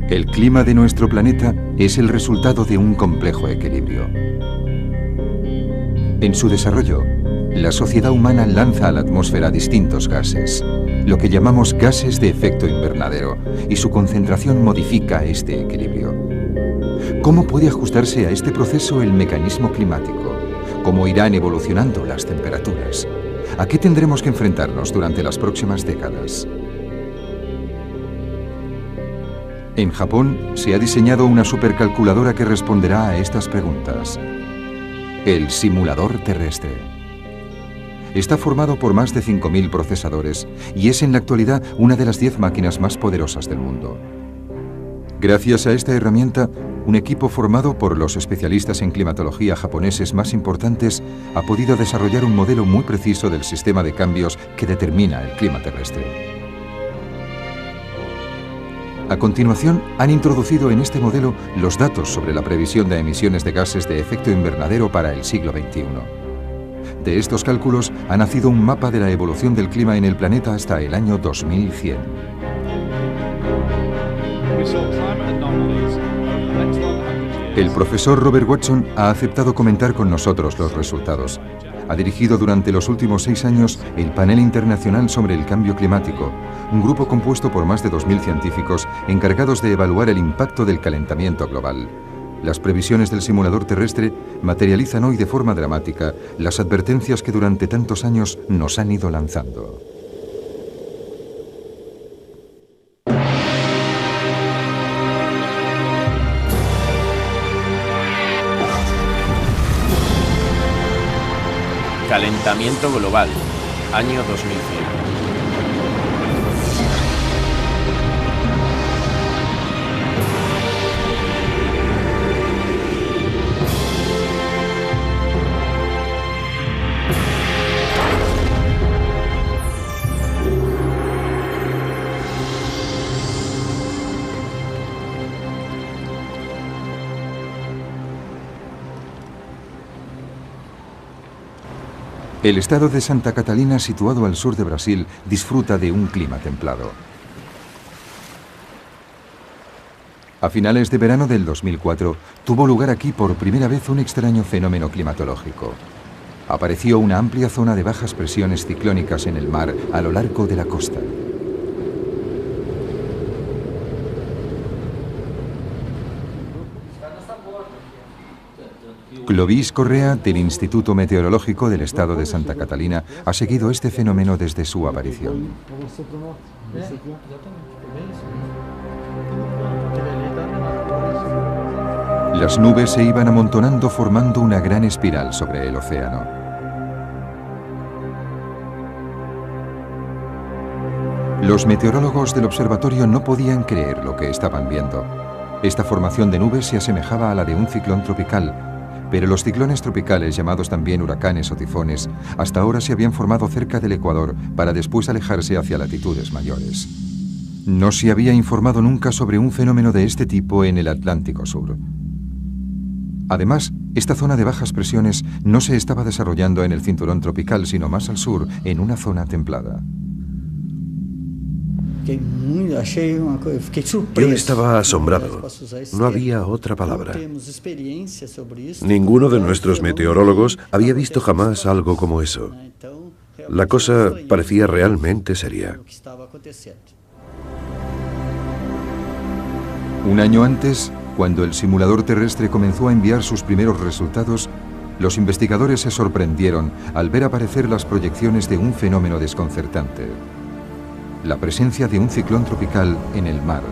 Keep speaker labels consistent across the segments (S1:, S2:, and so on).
S1: El clima de nuestro planeta es el resultado de un complejo equilibrio. En su desarrollo, la sociedad humana lanza a la atmósfera distintos gases, lo que llamamos gases de efecto invernadero, y su concentración modifica este equilibrio. ¿Cómo puede ajustarse a este proceso el mecanismo climático? ¿Cómo irán evolucionando las temperaturas? ¿A qué tendremos que enfrentarnos durante las próximas décadas? En Japón se ha diseñado una supercalculadora que responderá a estas preguntas. El simulador terrestre. Está formado por más de 5.000 procesadores y es en la actualidad una de las 10 máquinas más poderosas del mundo. Gracias a esta herramienta, un equipo formado por los especialistas en climatología japoneses más importantes ha podido desarrollar un modelo muy preciso del sistema de cambios que determina el clima terrestre. A continuación, han introducido en este modelo los datos sobre la previsión de emisiones de gases de efecto invernadero para el siglo XXI. De estos cálculos ha nacido un mapa de la evolución del clima en el planeta hasta el año 2100. El profesor Robert Watson ha aceptado comentar con nosotros los resultados. Ha dirigido durante los últimos 6 años el Panel Internacional sobre el Cambio Climático, un grupo compuesto por más de 2.000 científicos encargados de evaluar el impacto del calentamiento global. Las previsiones del simulador terrestre materializan hoy de forma dramática las advertencias que durante tantos años nos han ido lanzando.
S2: Calentamiento global, año 2100.
S1: El estado de Santa Catalina, situado al sur de Brasil, disfruta de un clima templado. A finales de verano del 2004, tuvo lugar aquí por primera vez un extraño fenómeno climatológico. Apareció una amplia zona de bajas presiones ciclónicas en el mar a lo largo de la costa. Clovis Correa, del Instituto Meteorológico del Estado de Santa Catalina, ha seguido este fenómeno desde su aparición. Las nubes se iban amontonando formando una gran espiral sobre el océano. Los meteorólogos del observatorio no podían creer lo que estaban viendo. Esta formación de nubes se asemejaba a la de un ciclón tropical, pero los ciclones tropicales, llamados también huracanes o tifones, hasta ahora se habían formado cerca del Ecuador para después alejarse hacia latitudes mayores. No se había informado nunca sobre un fenómeno de este tipo en el Atlántico Sur. Además, esta zona de bajas presiones no se estaba desarrollando en el cinturón tropical, sino más al sur, en una zona templada.
S3: Yo estaba asombrado. No había otra palabra. Ninguno de nuestros meteorólogos había visto jamás algo como eso. La cosa parecía realmente seria.
S1: Un año antes, cuando el simulador terrestre comenzó a enviar sus primeros resultados, los investigadores se sorprendieron al ver aparecer las proyecciones de un fenómeno desconcertante: la presencia de un ciclón tropical en el mar,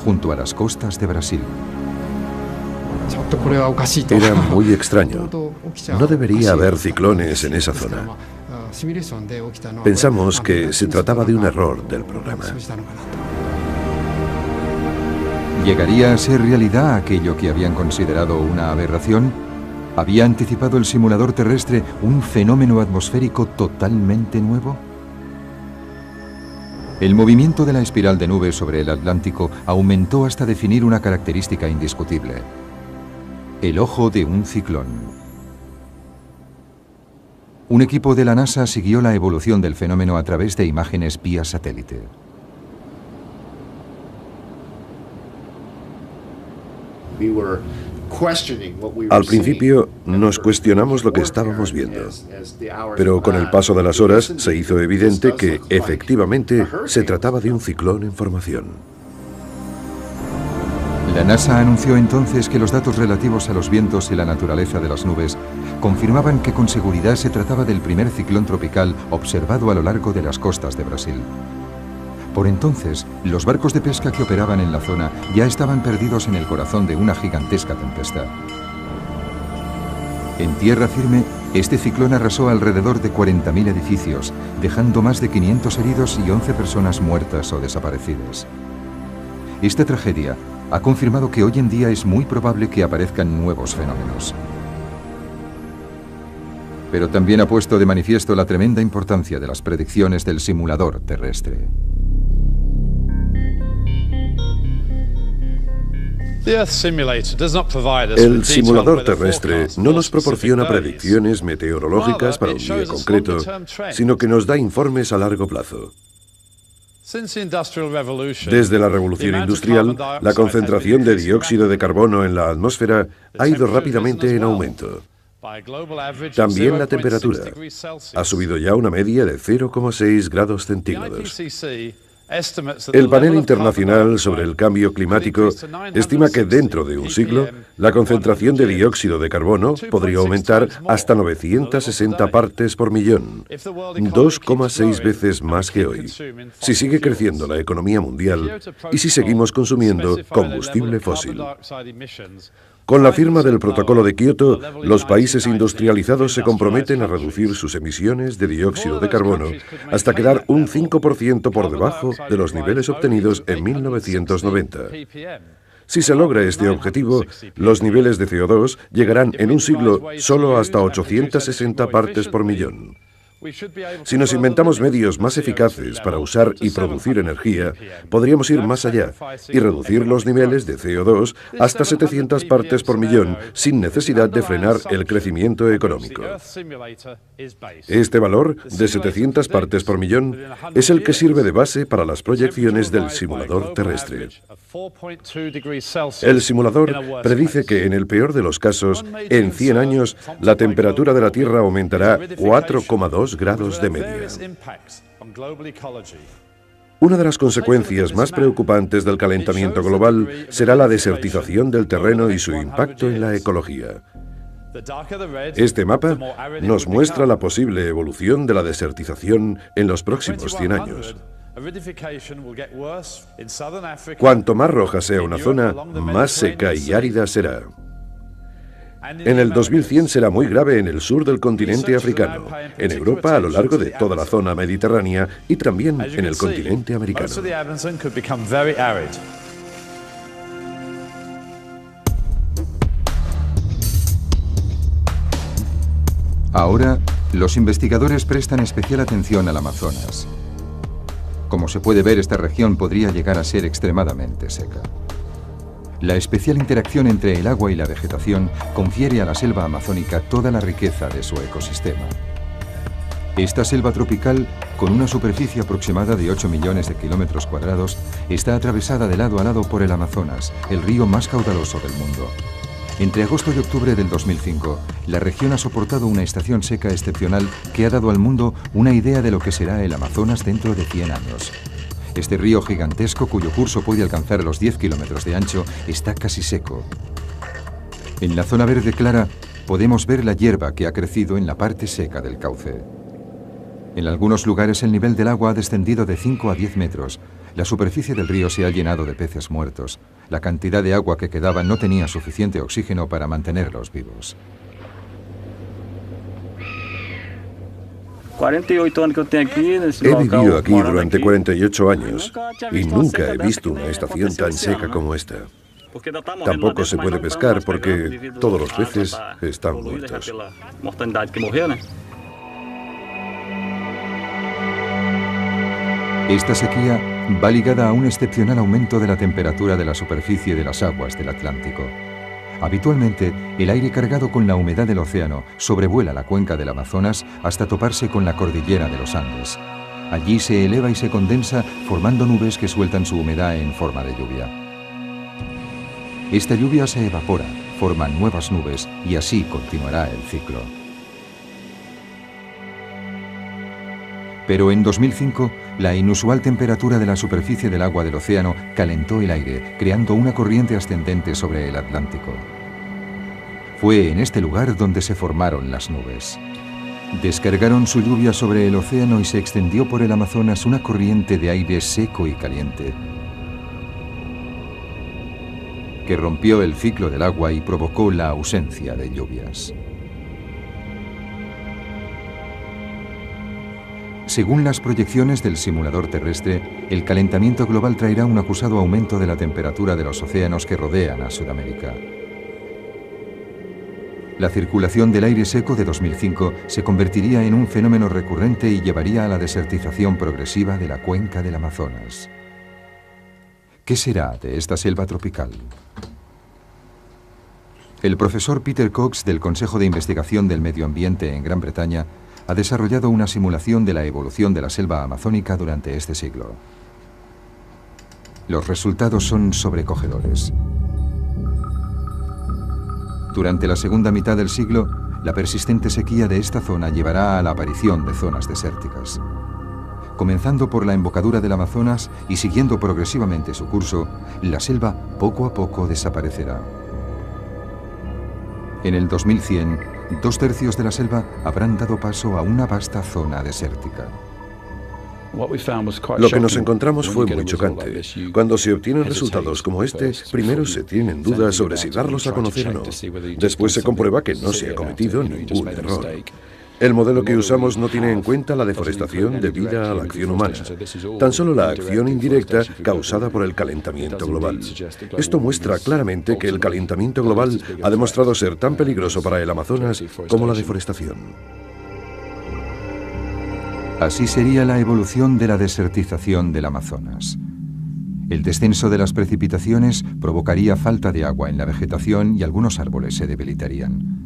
S1: junto a las costas de Brasil.
S3: Era muy extraño. No debería haber ciclones en esa zona. Pensamos que se trataba de un error del programa.
S1: ¿Llegaría a ser realidad aquello que habían considerado una aberración? ¿Había anticipado el simulador terrestre un fenómeno atmosférico totalmente nuevo? El movimiento de la espiral de nubes sobre el Atlántico aumentó hasta definir una característica indiscutible: el ojo de un ciclón. Un equipo de la NASA siguió la evolución del fenómeno a través de imágenes vía satélite.
S3: Al principio nos cuestionamos lo que estábamos viendo, pero con el paso de las horas se hizo evidente que efectivamente se trataba de un ciclón en formación.
S1: La NASA anunció entonces que los datos relativos a los vientos y la naturaleza de las nubes confirmaban que con seguridad se trataba del primer ciclón tropical observado a lo largo de las costas de Brasil. Por entonces, los barcos de pesca que operaban en la zona ya estaban perdidos en el corazón de una gigantesca tempestad. En tierra firme, este ciclón arrasó alrededor de 40.000 edificios, dejando más de 500 heridos y 11 personas muertas o desaparecidas. Esta tragedia ha confirmado que hoy en día es muy probable que aparezcan nuevos fenómenos. Pero también ha puesto de manifiesto la tremenda importancia de las predicciones del simulador terrestre.
S3: El simulador terrestre no nos proporciona predicciones meteorológicas para un día concreto, sino que nos da informes a largo plazo. Desde la revolución industrial, la concentración de dióxido de carbono en la atmósfera ha ido rápidamente en aumento. También la temperatura ha subido ya una media de 0,6 grados centígrados. El Panel Internacional sobre el Cambio Climático estima que dentro de un siglo, la concentración de dióxido de carbono podría aumentar hasta 960 partes por millón, 2,6 veces más que hoy, si sigue creciendo la economía mundial y si seguimos consumiendo combustible fósil. Con la firma del Protocolo de Kioto, los países industrializados se comprometen a reducir sus emisiones de dióxido de carbono hasta quedar un 5% por debajo de los niveles obtenidos en 1990. Si se logra este objetivo, los niveles de CO2 llegarán en un siglo solo hasta 860 partes por millón. Si nos inventamos medios más eficaces para usar y producir energía, podríamos ir más allá y reducir los niveles de CO2 hasta 700 partes por millón sin necesidad de frenar el crecimiento económico. Este valor de 700 partes por millón es el que sirve de base para las proyecciones del simulador terrestre. El simulador predice que, en el peor de los casos, en 100 años, la temperatura de la Tierra aumentará 4,2 grados de media. Una de las consecuencias más preocupantes del calentamiento global será la desertización del terreno y su impacto en la ecología. Este mapa nos muestra la posible evolución de la desertización en los próximos 100 años. Cuanto más roja sea una zona, más seca y árida será. En el 2100 será muy grave en el sur del continente africano, en Europa a lo largo de toda la zona mediterránea y también en el continente americano.
S1: Ahora, los investigadores prestan especial atención al Amazonas. Como se puede ver, esta región podría llegar a ser extremadamente seca. La especial interacción entre el agua y la vegetación confiere a la selva amazónica toda la riqueza de su ecosistema. Esta selva tropical, con una superficie aproximada de 8 millones de kilómetros cuadrados, está atravesada de lado a lado por el Amazonas, el río más caudaloso del mundo. Entre agosto y octubre del 2005, la región ha soportado una estación seca excepcional que ha dado al mundo una idea de lo que será el Amazonas dentro de 100 años. Este río gigantesco, cuyo curso puede alcanzar los 10 kilómetros de ancho, está casi seco. En la zona verde clara podemos ver la hierba que ha crecido en la parte seca del cauce. En algunos lugares el nivel del agua ha descendido de 5 a 10 metros. La superficie del río se ha llenado de peces muertos. La cantidad de agua que quedaba no tenía suficiente oxígeno para mantenerlos vivos.
S4: 48 años que tengo aquí.
S3: He vivido aquí durante 48 años y nunca he visto una estación tan seca como esta. Tampoco se puede pescar porque todos los peces están muertos.
S1: Esta sequía va ligada a un excepcional aumento de la temperatura de la superficie de las aguas del Atlántico. Habitualmente, el aire cargado con la humedad del océano sobrevuela la cuenca del Amazonas hasta toparse con la cordillera de los Andes. Allí se eleva y se condensa, formando nubes que sueltan su humedad en forma de lluvia. Esta lluvia se evapora, forma nuevas nubes y así continuará el ciclo. Pero en 2005, la inusual temperatura de la superficie del agua del océano calentó el aire, creando una corriente ascendente sobre el Atlántico. Fue en este lugar donde se formaron las nubes. Descargaron su lluvia sobre el océano y se extendió por el Amazonas una corriente de aire seco y caliente que rompió el ciclo del agua y provocó la ausencia de lluvias. Según las proyecciones del simulador terrestre, el calentamiento global traerá un acusado aumento de la temperatura de los océanos que rodean a Sudamérica. La circulación del aire seco de 2005 se convertiría en un fenómeno recurrente y llevaría a la desertización progresiva de la cuenca del Amazonas. ¿Qué será de esta selva tropical? El profesor Peter Cox del Consejo de Investigación del Medio Ambiente en Gran Bretaña ha desarrollado una simulación de la evolución de la selva amazónica durante este siglo. Los resultados son sobrecogedores. Durante la segunda mitad del siglo, la persistente sequía de esta zona llevará a la aparición de zonas desérticas. Comenzando por la embocadura del Amazonas y siguiendo progresivamente su curso, la selva poco a poco desaparecerá. En el 2100, 2/3 de la selva habrán dado paso a una vasta zona desértica.
S3: Lo que nos encontramos fue muy chocante. Cuando se obtienen resultados como este, primero se tienen dudas sobre si darlos a conocer o no. Después se comprueba que no se ha cometido ningún error. El modelo que usamos no tiene en cuenta la deforestación debida a la acción humana, tan solo la acción indirecta causada por el calentamiento global. Esto muestra claramente que el calentamiento global ha demostrado ser tan peligroso para el Amazonas como la deforestación.
S1: Así sería la evolución de la desertización del Amazonas. El descenso de las precipitaciones provocaría falta de agua en la vegetación y algunos árboles se debilitarían.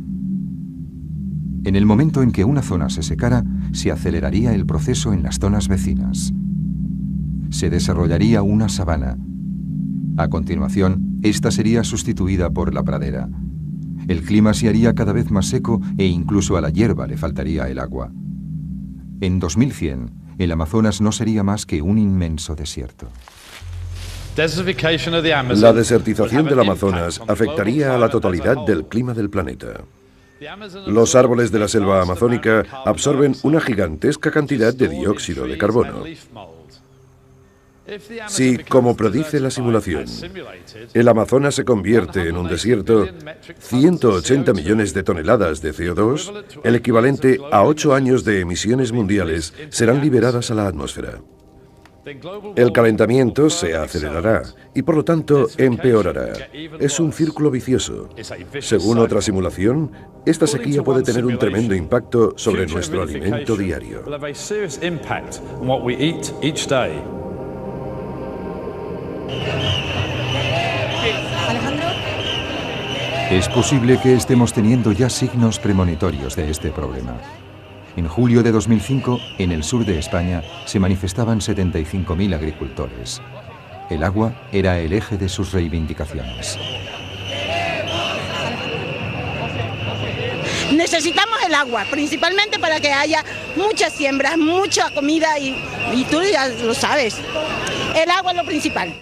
S1: En el momento en que una zona se secara, se aceleraría el proceso en las zonas vecinas. Se desarrollaría una sabana. A continuación, esta sería sustituida por la pradera. El clima se haría cada vez más seco e incluso a la hierba le faltaría el agua. En 2100, el Amazonas no sería más que un inmenso desierto.
S3: La desertización del Amazonas afectaría a la totalidad del clima del planeta. Los árboles de la selva amazónica absorben una gigantesca cantidad de dióxido de carbono. Si, como predice la simulación, el Amazonas se convierte en un desierto, 180 millones de toneladas de CO2, el equivalente a 8 años de emisiones mundiales, serán liberadas a la atmósfera. El calentamiento se acelerará y por lo tanto empeorará. Es un círculo vicioso. Según otra simulación, esta sequía puede tener un tremendo impacto sobre nuestro alimento diario.
S1: Es posible que estemos teniendo ya signos premonitorios de este problema. En julio de 2005, en el sur de España, se manifestaban 75.000 agricultores. El agua era el eje de sus reivindicaciones.
S4: Necesitamos el agua, principalmente para que haya muchas siembras, mucha comida y tú ya lo sabes. El agua es lo principal.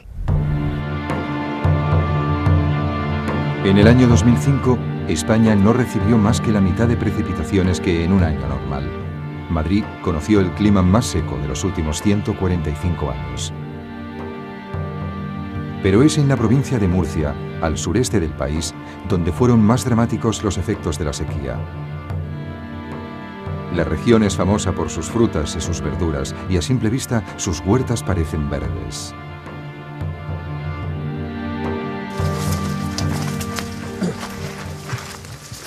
S1: En el año 2005, España no recibió más que la mitad de precipitaciones que en un año normal. Madrid conoció el clima más seco de los últimos 145 años. Pero es en la provincia de Murcia, al sureste del país, donde fueron más dramáticos los efectos de la sequía. La región es famosa por sus frutas y sus verduras, y a simple vista sus huertas parecen verdes.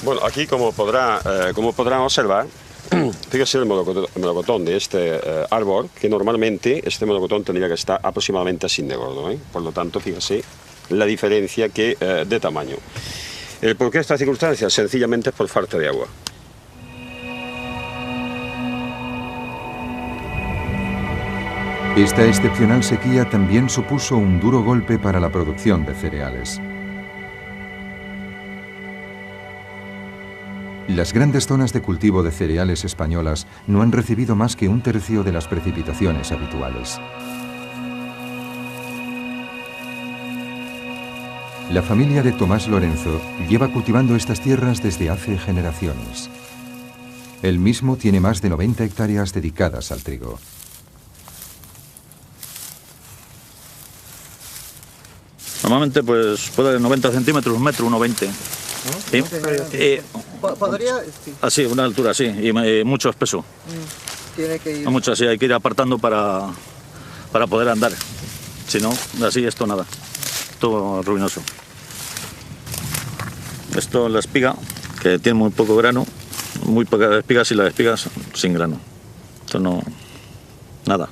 S5: Bueno, aquí como podrán observar, fíjese el melocotón de este árbol, que normalmente este melocotón tendría que estar aproximadamente así de gordo, ¿eh? Por lo tanto, fíjese la diferencia de tamaño. ¿Por qué esta circunstancia? Sencillamente por falta de agua.
S1: Esta excepcional sequía también supuso un duro golpe para la producción de cereales. Las grandes zonas de cultivo de cereales españolas no han recibido más que 1/3 de las precipitaciones habituales. La familia de Tomás Lorenzo lleva cultivando estas tierras desde hace generaciones. Él mismo tiene más de 90 hectáreas dedicadas al trigo.
S6: Normalmente pues puede de 90 centímetros, 1,20 m.
S7: ¿Podría? Sí.
S6: Así, una altura así, y mucho espeso.
S7: Tiene que ir.
S6: Mucho así, hay que ir apartando para poder andar. Si no, así esto nada. Todo ruinoso. Esto es la espiga, que tiene muy poco grano, muy pocas espigas y las espigas sin grano. Esto no, nada.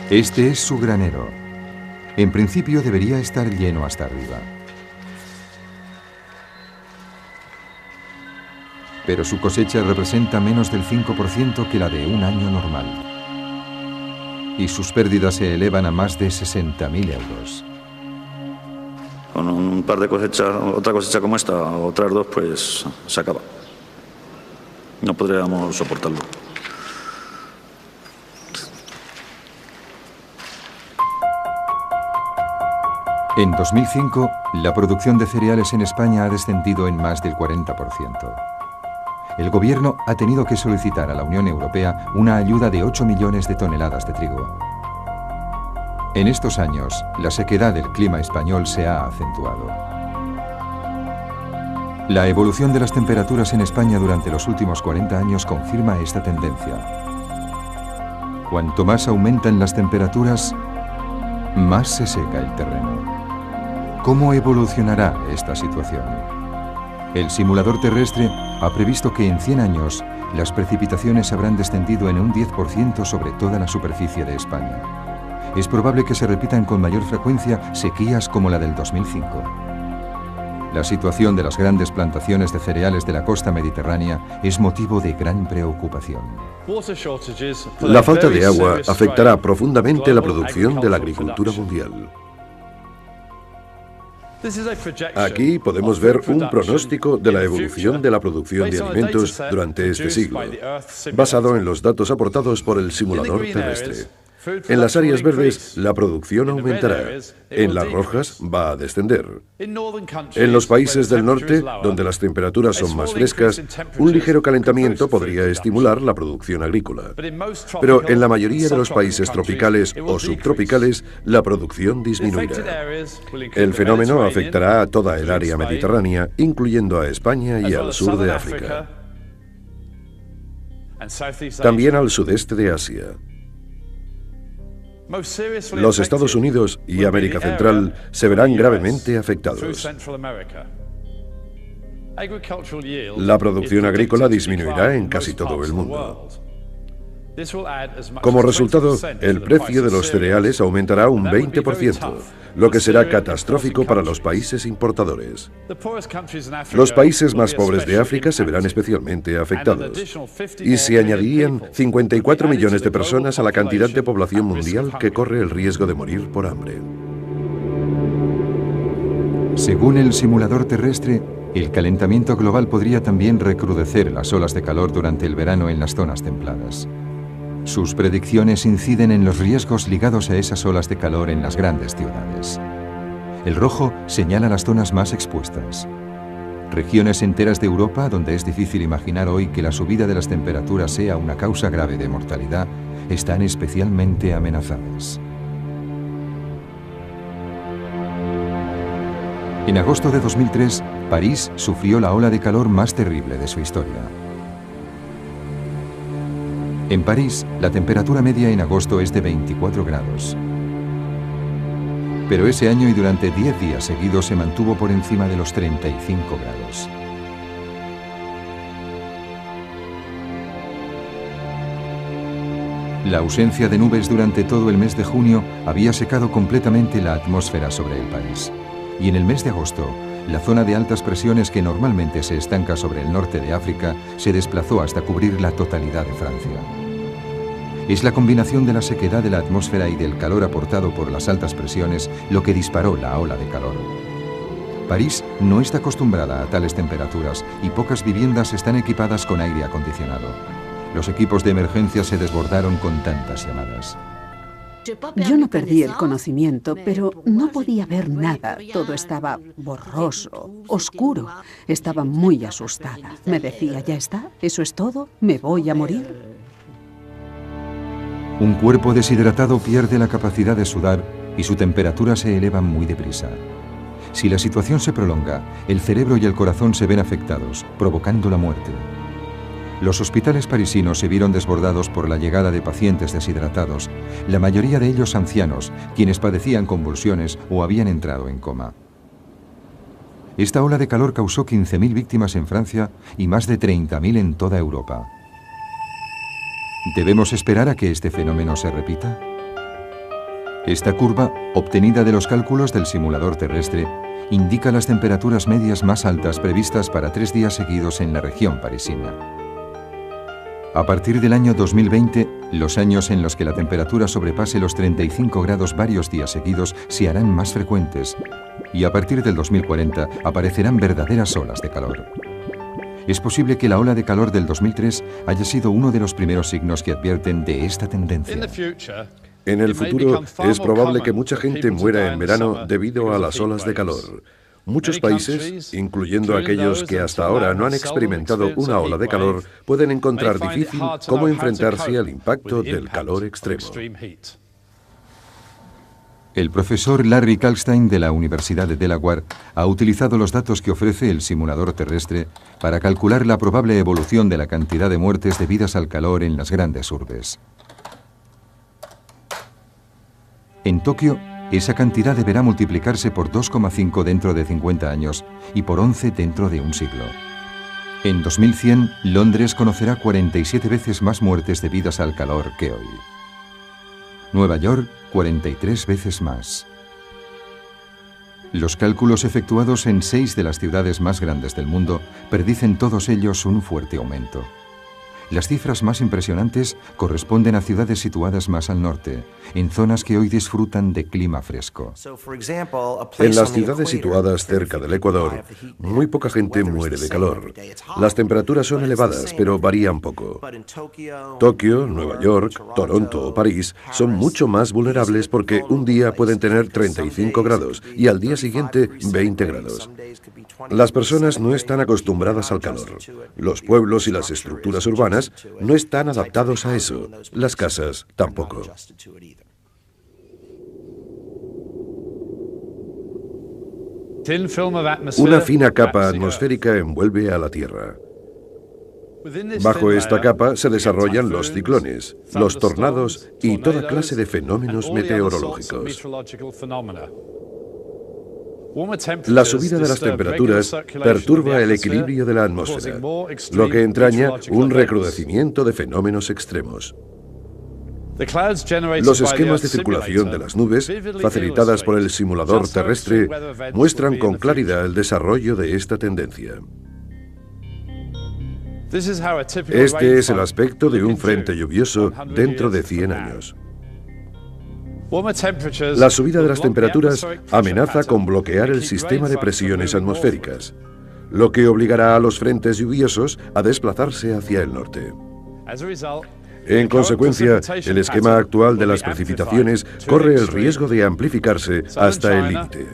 S1: Este es su granero. En principio debería estar lleno hasta arriba. Pero su cosecha representa menos del 5% que la de un año normal. Y sus pérdidas se elevan a más de 60.000 euros.
S6: Con un par de cosechas, otra cosecha como esta, o otras dos, pues se acaba. No podríamos soportarlo.
S1: En 2005, la producción de cereales en España ha descendido en más del 40%. El gobierno ha tenido que solicitar a la Unión Europea una ayuda de 8 millones de toneladas de trigo. En estos años, la sequedad del clima español se ha acentuado. La evolución de las temperaturas en España durante los últimos 40 años confirma esta tendencia. Cuanto más aumentan las temperaturas, más se seca el terreno. ¿Cómo evolucionará esta situación? El simulador terrestre ha previsto que en 100 años las precipitaciones habrán descendido en un 10% sobre toda la superficie de España. Es probable que se repitan con mayor frecuencia sequías como la del 2005. La situación de las grandes plantaciones de cereales de la costa mediterránea es motivo de gran preocupación.
S3: La falta de agua afectará profundamente la producción de la agricultura mundial. Aquí podemos ver un pronóstico de la evolución de la producción de alimentos durante este siglo, basado en los datos aportados por el simulador terrestre. En las áreas verdes, la producción aumentará. En las rojas, va a descender. En los países del norte, donde las temperaturas son más frescas, un ligero calentamiento podría estimular la producción agrícola. Pero en la mayoría de los países tropicales o subtropicales, la producción disminuirá. El fenómeno afectará a toda el área mediterránea, incluyendo a España y al sur de África. También al sudeste de Asia. Los Estados Unidos y América Central se verán gravemente afectados. La producción agrícola disminuirá en casi todo el mundo. Como resultado, el precio de los cereales aumentará un 20%, lo que será catastrófico para los países importadores. Los países más pobres de África se verán especialmente afectados, y se añadirían 54 millones de personas a la cantidad de población mundial que corre el riesgo de morir por hambre.
S1: Según el simulador terrestre, el calentamiento global podría también recrudecer las olas de calor durante el verano en las zonas templadas. Sus predicciones inciden en los riesgos ligados a esas olas de calor en las grandes ciudades. El rojo señala las zonas más expuestas. Regiones enteras de Europa, donde es difícil imaginar hoy que la subida de las temperaturas sea una causa grave de mortalidad, están especialmente amenazadas. En agosto de 2003, París sufrió la ola de calor más terrible de su historia. En París, la temperatura media en agosto es de 24 grados. Pero ese año y durante 10 días seguidos se mantuvo por encima de los 35 grados. La ausencia de nubes durante todo el mes de junio había secado completamente la atmósfera sobre el país. Y en el mes de agosto, la zona de altas presiones que normalmente se estanca sobre el norte de África se desplazó hasta cubrir la totalidad de Francia. Es la combinación de la sequedad de la atmósfera y del calor aportado por las altas presiones lo que disparó la ola de calor. París no está acostumbrada a tales temperaturas y pocas viviendas están equipadas con aire acondicionado. Los equipos de emergencia se desbordaron con tantas llamadas.
S8: Yo no perdí el conocimiento, pero no podía ver nada. Todo estaba borroso, oscuro. Estaba muy asustada. Me decía, ¿ya está? ¿Eso es todo? ¿Me voy a morir?
S1: Un cuerpo deshidratado pierde la capacidad de sudar y su temperatura se eleva muy deprisa. Si la situación se prolonga, el cerebro y el corazón se ven afectados, provocando la muerte. Los hospitales parisinos se vieron desbordados por la llegada de pacientes deshidratados, la mayoría de ellos ancianos, quienes padecían convulsiones o habían entrado en coma. Esta ola de calor causó 15.000 víctimas en Francia y más de 30.000 en toda Europa. ¿Debemos esperar a que este fenómeno se repita? Esta curva, obtenida de los cálculos del simulador terrestre, indica las temperaturas medias más altas previstas para 3 días seguidos en la región parisina. A partir del año 2020, los años en los que la temperatura sobrepase los 35 grados varios días seguidos se harán más frecuentes, y a partir del 2040 aparecerán verdaderas olas de calor. Es posible que la ola de calor del 2003 haya sido uno de los primeros signos que advierten de esta tendencia.
S3: En el futuro, es probable que mucha gente muera en verano debido a las olas de calor. Muchos países, incluyendo aquellos que hasta ahora no han experimentado una ola de calor, pueden encontrar difícil cómo enfrentarse al impacto del calor extremo.
S1: El profesor Larry Kalkstein de la Universidad de Delaware ha utilizado los datos que ofrece el simulador terrestre para calcular la probable evolución de la cantidad de muertes debidas al calor en las grandes urbes. En Tokio, esa cantidad deberá multiplicarse por 2,5 dentro de 50 años y por 11 dentro de un siglo. En 2100, Londres conocerá 47 veces más muertes debidas al calor que hoy. Nueva York, 43 veces más. Los cálculos efectuados en 6 de las ciudades más grandes del mundo predicen todos ellos un fuerte aumento. Las cifras más impresionantes corresponden a ciudades situadas más al norte, en zonas que hoy disfrutan de clima fresco.
S3: En las ciudades situadas cerca del Ecuador, muy poca gente muere de calor. Las temperaturas son elevadas, pero varían poco. Tokio, Nueva York, Toronto o París son mucho más vulnerables porque un día pueden tener 35 grados y al día siguiente 20 grados. Las personas no están acostumbradas al calor. Los pueblos y las estructuras urbanas no están adaptados a eso. Las casas tampoco. Una fina capa atmosférica envuelve a la Tierra. Bajo esta capa se desarrollan los ciclones, los tornados y toda clase de fenómenos meteorológicos. La subida de las temperaturas perturba el equilibrio de la atmósfera, lo que entraña un recrudecimiento de fenómenos extremos. Los esquemas de circulación de las nubes, facilitadas por el simulador terrestre, muestran con claridad el desarrollo de esta tendencia. Este es el aspecto de un frente lluvioso dentro de 100 años. La subida de las temperaturas amenaza con bloquear el sistema de presiones atmosféricas, lo que obligará a los frentes lluviosos a desplazarse hacia el norte. En consecuencia, el esquema actual de las precipitaciones corre el riesgo de amplificarse hasta el límite.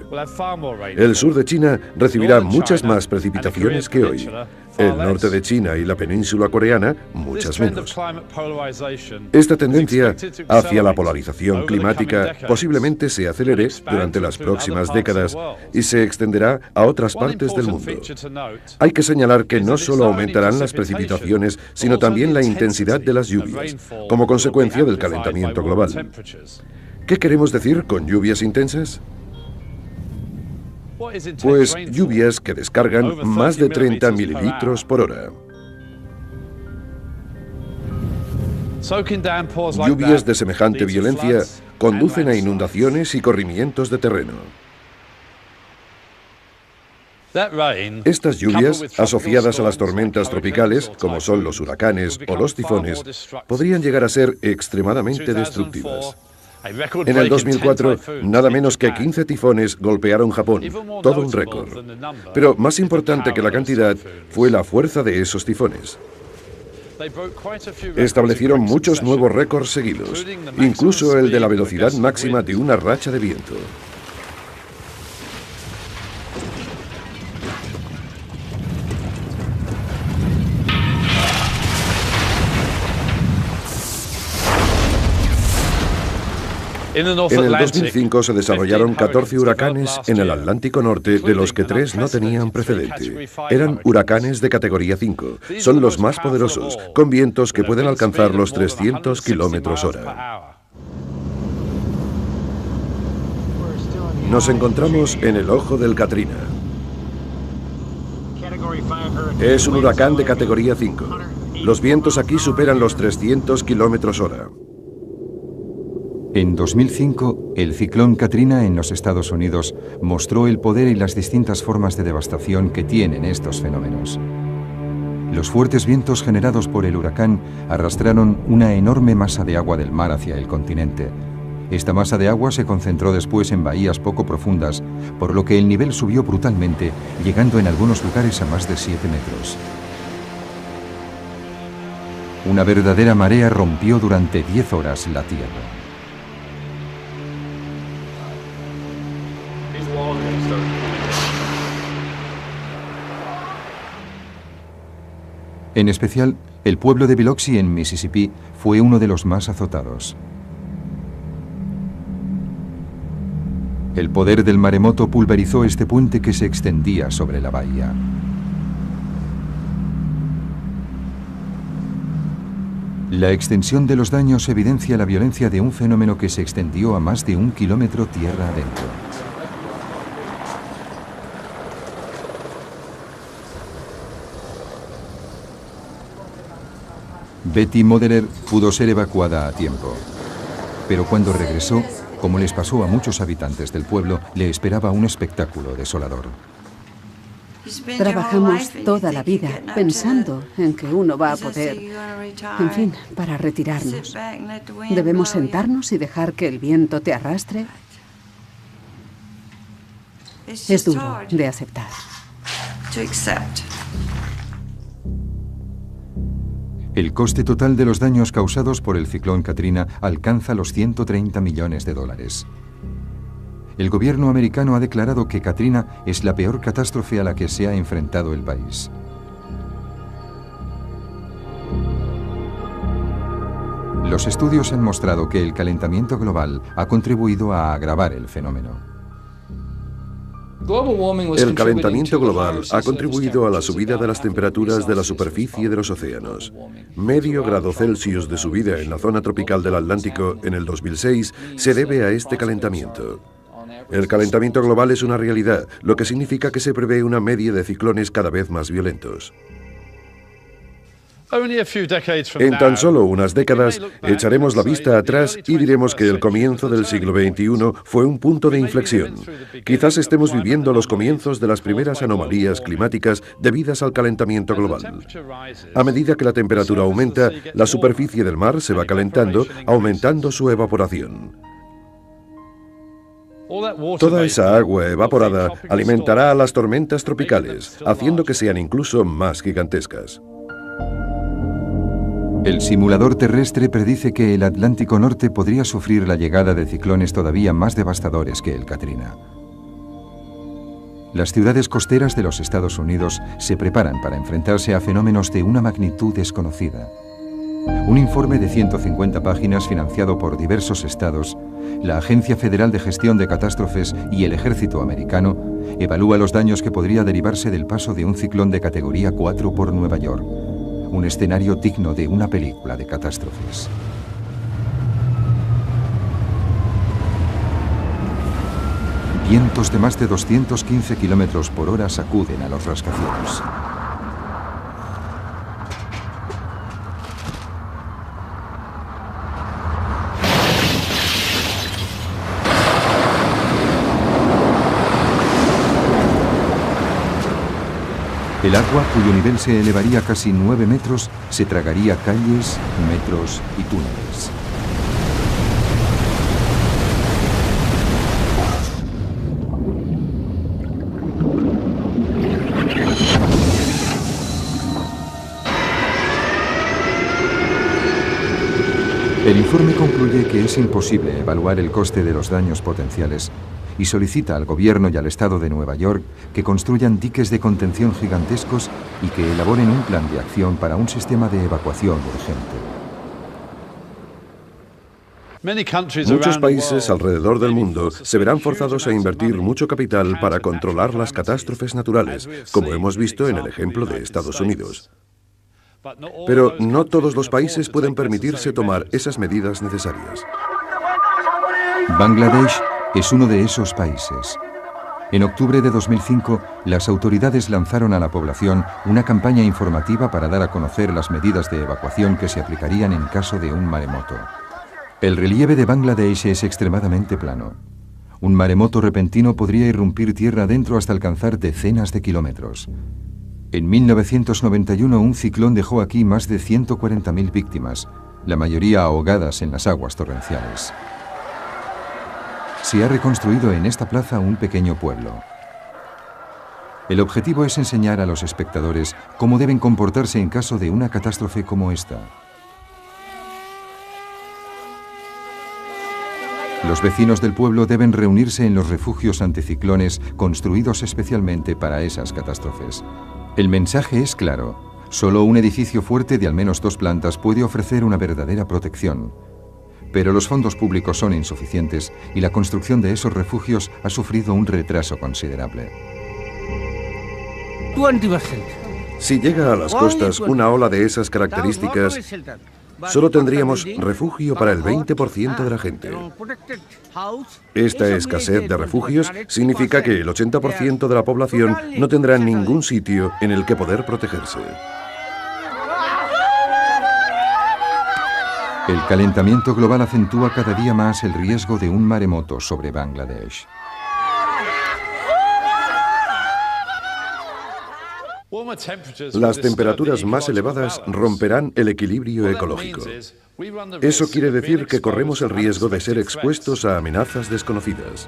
S3: El sur de China recibirá muchas más precipitaciones que hoy. El norte de China y la península coreana, muchas menos. Esta tendencia hacia la polarización climática posiblemente se acelere durante las próximas décadas y se extenderá a otras partes del mundo. Hay que señalar que no solo aumentarán las precipitaciones, sino también la intensidad de las lluvias, como consecuencia del calentamiento global. ¿Qué queremos decir con lluvias intensas? Pues lluvias que descargan más de 30 mililitros por hora. Lluvias de semejante violencia conducen a inundaciones y corrimientos de terreno. Estas lluvias, asociadas a las tormentas tropicales, como son los huracanes o los tifones, podrían llegar a ser extremadamente destructivas. En el 2004, nada menos que 15 tifones golpearon Japón, todo un récord. Pero más importante que la cantidad fue la fuerza de esos tifones. Establecieron muchos nuevos récords seguidos, incluso el de la velocidad máxima de una racha de viento. En el 2005 se desarrollaron 14 huracanes en el Atlántico Norte, de los que 3 no tenían precedente. Eran huracanes de categoría 5. Son los más poderosos, con vientos que pueden alcanzar los 300 km/h. Nos encontramos en el ojo del Katrina. Es un huracán de categoría 5. Los vientos aquí superan los 300 km/h.
S1: En 2005, el ciclón Katrina en los Estados Unidos mostró el poder y las distintas formas de devastación que tienen estos fenómenos. Los fuertes vientos generados por el huracán arrastraron una enorme masa de agua del mar hacia el continente. Esta masa de agua se concentró después en bahías poco profundas, por lo que el nivel subió brutalmente, llegando en algunos lugares a más de 7 metros. Una verdadera marea rompió durante 10 horas la tierra. En especial, el pueblo de Biloxi, en Mississippi, fue uno de los más azotados. El poder del maremoto pulverizó este puente que se extendía sobre la bahía. La extensión de los daños evidencia la violencia de un fenómeno que se extendió a más de 1 kilómetro tierra adentro. Betty Moderer pudo ser evacuada a tiempo, pero cuando regresó, como les pasó a muchos habitantes del pueblo, le esperaba un espectáculo desolador.
S8: Trabajamos toda la vida pensando en que uno va a poder, en fin, para retirarnos. ¿Debemos sentarnos y dejar que el viento te arrastre? Es duro de aceptar.
S1: El coste total de los daños causados por el ciclón Katrina alcanza los 130 millones de dólares. El gobierno americano ha declarado que Katrina es la peor catástrofe a la que se ha enfrentado el país. Los estudios han mostrado que el calentamiento global ha contribuido a agravar el fenómeno.
S3: El calentamiento global ha contribuido a la subida de las temperaturas de la superficie de los océanos. Medio grado Celsius de subida en la zona tropical del Atlántico en el 2006 se debe a este calentamiento. El calentamiento global es una realidad, lo que significa que se prevé una media de ciclones cada vez más violentos. En tan solo unas décadas, echaremos la vista atrás y diremos que el comienzo del siglo XXI fue un punto de inflexión. Quizás estemos viviendo los comienzos de las primeras anomalías climáticas debidas al calentamiento global. A medida que la temperatura aumenta, la superficie del mar se va calentando, aumentando su evaporación. Toda esa agua evaporada alimentará a las tormentas tropicales, haciendo que sean incluso más gigantescas.
S1: El simulador terrestre predice que el Atlántico Norte podría sufrir la llegada de ciclones todavía más devastadores que el Katrina. Las ciudades costeras de los Estados Unidos se preparan para enfrentarse a fenómenos de una magnitud desconocida. Un informe de 150 páginas financiado por diversos estados, la Agencia Federal de Gestión de Catástrofes y el Ejército Americano evalúa los daños que podría derivarse del paso de un ciclón de categoría 4 por Nueva York. Un escenario digno de una película de catástrofes. Vientos de más de 215 kilómetros por hora sacuden a los rascacielos. El agua, cuyo nivel se elevaría casi 9 metros, se tragaría calles, metros y túneles. El informe concluye que es imposible evaluar el coste de los daños potenciales y solicita al gobierno y al Estado de Nueva York que construyan diques de contención gigantescos y que elaboren un plan de acción para un sistema de evacuación urgente.
S3: Muchos países alrededor del mundo se verán forzados a invertir mucho capital para controlar las catástrofes naturales, como hemos visto en el ejemplo de Estados Unidos. Pero no todos los países pueden permitirse tomar esas medidas necesarias.
S1: Bangladesh es uno de esos países. En octubre de 2005, las autoridades lanzaron a la población una campaña informativa para dar a conocer las medidas de evacuación que se aplicarían en caso de un maremoto. El relieve de Bangladesh es extremadamente plano. Un maremoto repentino podría irrumpir tierra adentro hasta alcanzar decenas de kilómetros. En 1991, un ciclón dejó aquí más de 140.000 víctimas, la mayoría ahogadas en las aguas torrenciales. Se ha reconstruido en esta plaza un pequeño pueblo. El objetivo es enseñar a los espectadores cómo deben comportarse en caso de una catástrofe como esta. Los vecinos del pueblo deben reunirse en los refugios anticiclones construidos especialmente para esas catástrofes. El mensaje es claro: solo un edificio fuerte de al menos 2 plantas puede ofrecer una verdadera protección. Pero los fondos públicos son insuficientes y la construcción de esos refugios ha sufrido un retraso considerable.
S3: Si llega a las costas una ola de esas características, solo tendríamos refugio para el 20% de la gente. Esta escasez de refugios significa que el 80% de la población no tendrá ningún sitio en el que poder protegerse.
S1: El calentamiento global acentúa cada día más el riesgo de un maremoto sobre Bangladesh.
S3: Las temperaturas más elevadas romperán el equilibrio ecológico. Eso quiere decir que corremos el riesgo de ser expuestos a amenazas desconocidas.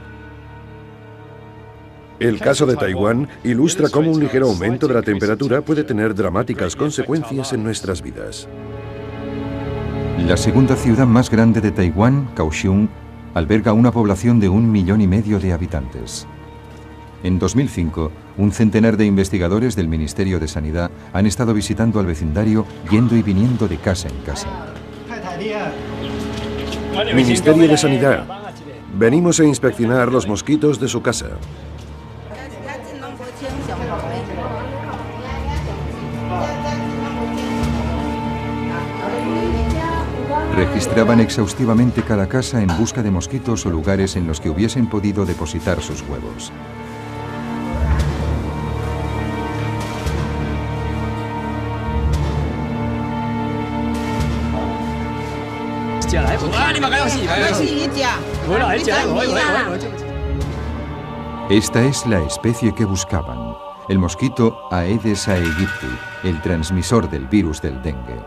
S3: El caso de Taiwán ilustra cómo un ligero aumento de la temperatura puede tener dramáticas consecuencias en nuestras vidas.
S1: La segunda ciudad más grande de Taiwán, Kaohsiung, alberga una población de 1,5 millones de habitantes. En 2005, un centenar de investigadores del Ministerio de Sanidad han estado visitando al vecindario, yendo y viniendo de casa en casa.
S3: Ministerio de Sanidad, venimos a inspeccionar los mosquitos de su casa.
S1: Registraban exhaustivamente cada casa en busca de mosquitos o lugares en los que hubiesen podido depositar sus huevos. Esta es la especie que buscaban, el mosquito Aedes aegypti, el transmisor del virus del dengue.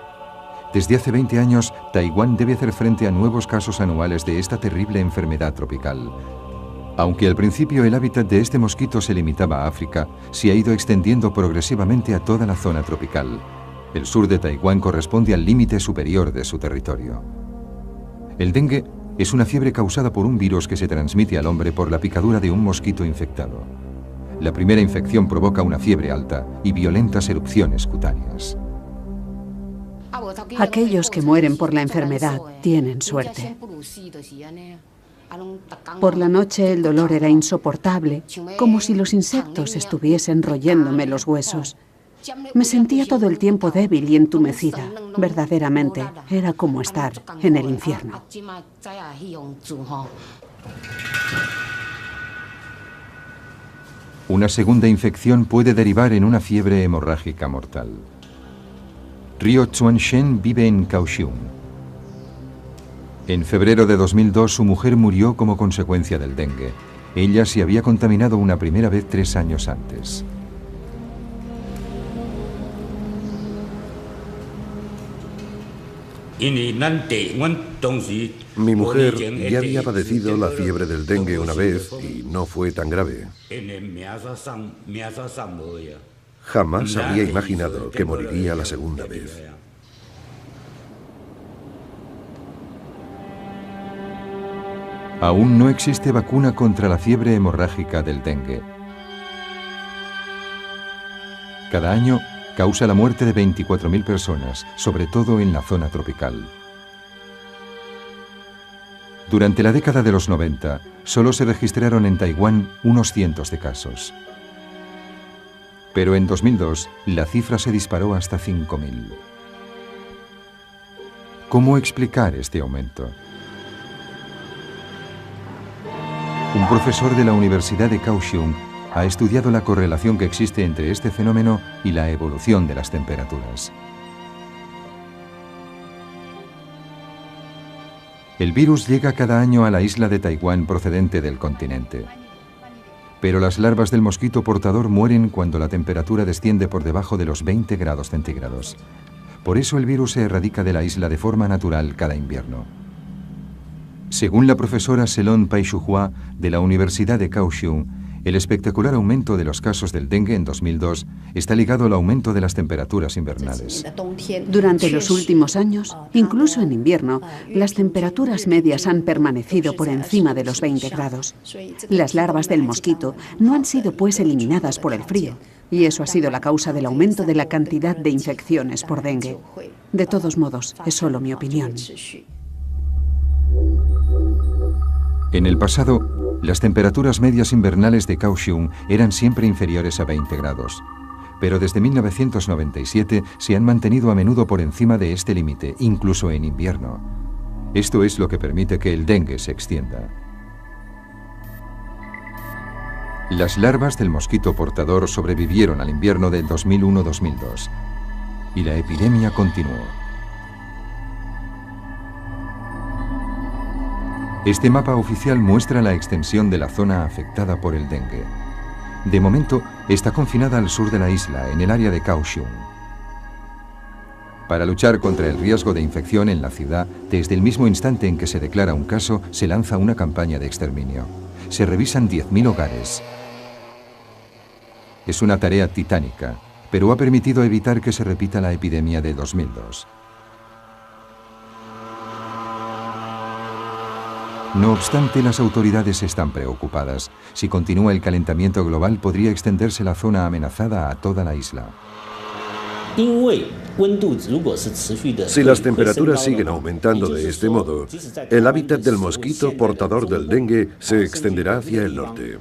S1: Desde hace 20 años, Taiwán debe hacer frente a nuevos casos anuales de esta terrible enfermedad tropical. Aunque al principio el hábitat de este mosquito se limitaba a África, se ha ido extendiendo progresivamente a toda la zona tropical. El sur de Taiwán corresponde al límite superior de su territorio. El dengue es una fiebre causada por un virus que se transmite al hombre por la picadura de un mosquito infectado. La primera infección provoca una fiebre alta y violentas erupciones cutáneas.
S8: Aquellos que mueren por la enfermedad tienen suerte. Por la noche el dolor era insoportable, como si los insectos estuviesen royéndome los huesos. Me sentía todo el tiempo débil y entumecida. Verdaderamente, era como estar en el infierno.
S1: Una segunda infección puede derivar en una fiebre hemorrágica mortal. Ryo Chuan-shen vive en Kaohsiung. En febrero de 2002 su mujer murió como consecuencia del dengue. Ella se había contaminado una primera vez 3 años antes.
S3: Mi mujer ya había padecido la fiebre del dengue una vez y no fue tan grave. Jamás había imaginado que moriría la segunda vez.
S1: Aún no existe vacuna contra la fiebre hemorrágica del dengue. Cada año causa la muerte de 24.000 personas, sobre todo en la zona tropical. Durante la década de los 90, solo se registraron en Taiwán unos cientos de casos. Pero en 2002, la cifra se disparó hasta 5.000. ¿Cómo explicar este aumento? Un profesor de la Universidad de Kaohsiung ha estudiado la correlación que existe entre este fenómeno y la evolución de las temperaturas. El virus llega cada año a la isla de Taiwán procedente del continente. Pero las larvas del mosquito portador mueren cuando la temperatura desciende por debajo de los 20 grados centígrados. Por eso el virus se erradica de la isla de forma natural cada invierno. Según la profesora Selon Paixuhua de la Universidad de Kaohsiung, el espectacular aumento de los casos del dengue en 2002 está ligado al aumento de las temperaturas invernales.
S8: Durante los últimos años, incluso en invierno, las temperaturas medias han permanecido por encima de los 20 grados. Las larvas del mosquito no han sido pues eliminadas por el frío, y eso ha sido la causa del aumento de la cantidad de infecciones por dengue. De todos modos, es solo mi opinión.
S1: En el pasado, las temperaturas medias invernales de Kaohsiung eran siempre inferiores a 20 grados. Pero desde 1997 se han mantenido a menudo por encima de este límite, incluso en invierno. Esto es lo que permite que el dengue se extienda. Las larvas del mosquito portador sobrevivieron al invierno del 2001-2002 y la epidemia continuó. Este mapa oficial muestra la extensión de la zona afectada por el dengue. De momento, está confinada al sur de la isla, en el área de Kaohsiung. Para luchar contra el riesgo de infección en la ciudad, desde el mismo instante en que se declara un caso, se lanza una campaña de exterminio. Se revisan 10.000 hogares. Es una tarea titánica, pero ha permitido evitar que se repita la epidemia de 2002. No obstante, las autoridades están preocupadas. Si continúa el calentamiento global, podría extenderse la zona amenazada a toda la isla.
S3: Si las temperaturas siguen aumentando de este modo, el hábitat del mosquito portador del dengue se extenderá hacia el norte.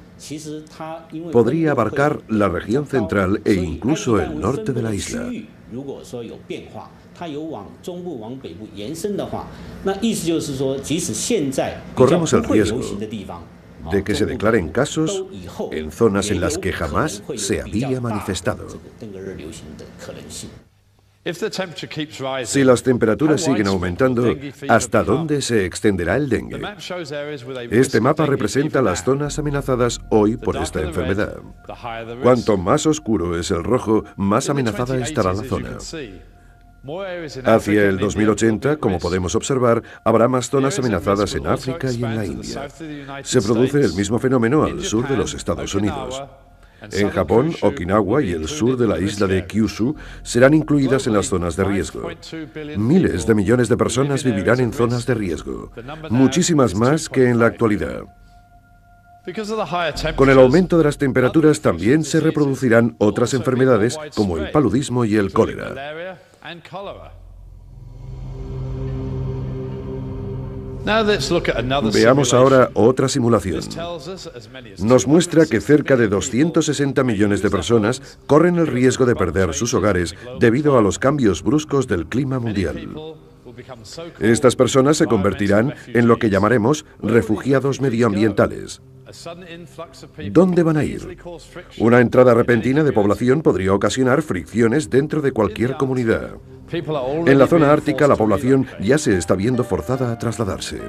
S3: Podría abarcar la región central e incluso el norte de la isla. Corremos el riesgo de que se declaren casos en zonas en las que jamás se había manifestado. Si las temperaturas siguen aumentando, ¿hasta dónde se extenderá el dengue? Este mapa representa las zonas amenazadas hoy por esta enfermedad. Cuanto más oscuro es el rojo, más amenazada estará la zona. Hacia el 2080, como podemos observar, habrá más zonas amenazadas en África y en la India. Se produce el mismo fenómeno al sur de los Estados Unidos. En Japón, Okinawa y el sur de la isla de Kyushu serán incluidas en las zonas de riesgo. Miles de millones de personas vivirán en zonas de riesgo, muchísimas más que en la actualidad. Con el aumento de las temperaturas también se reproducirán otras enfermedades como el paludismo y el cólera. Veamos ahora otra simulación. Nos muestra que cerca de 260 millones de personas corren el riesgo de perder sus hogares debido a los cambios bruscos del clima mundial. Estas personas se convertirán en lo que llamaremos refugiados medioambientales. ¿Dónde van a ir? Una entrada repentina de población podría ocasionar fricciones dentro de cualquier comunidad. En la zona ártica, la población ya se está viendo forzada a trasladarse.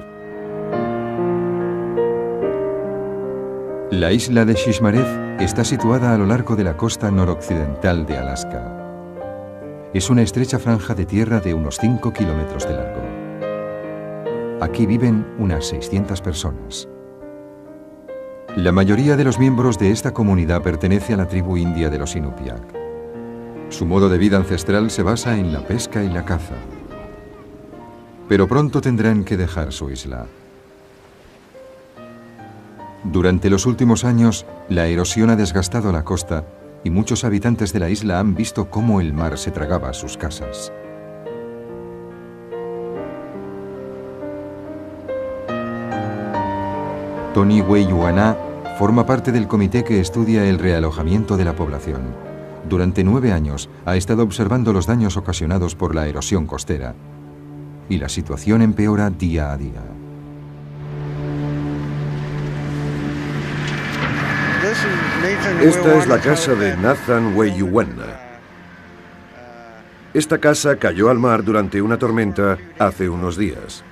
S1: La isla de Shishmaref está situada a lo largo de la costa noroccidental de Alaska. Es una estrecha franja de tierra de unos 5 kilómetros de largo. Aquí viven unas 600 personas. La mayoría de los miembros de esta comunidad pertenece a la tribu india de los Inupiaq. Su modo de vida ancestral se basa en la pesca y la caza. Pero pronto tendrán que dejar su isla. Durante los últimos años, la erosión ha desgastado la costa y muchos habitantes de la isla han visto cómo el mar se tragaba sus casas. Tony Weyuana forma parte del comité que estudia el realojamiento de la población. Durante 9 años ha estado observando los daños ocasionados por la erosión costera. Y la situación empeora día a día.
S3: Esta es la casa de Nathan Weyuwana. Esta casa cayó al mar durante una tormenta hace unos días.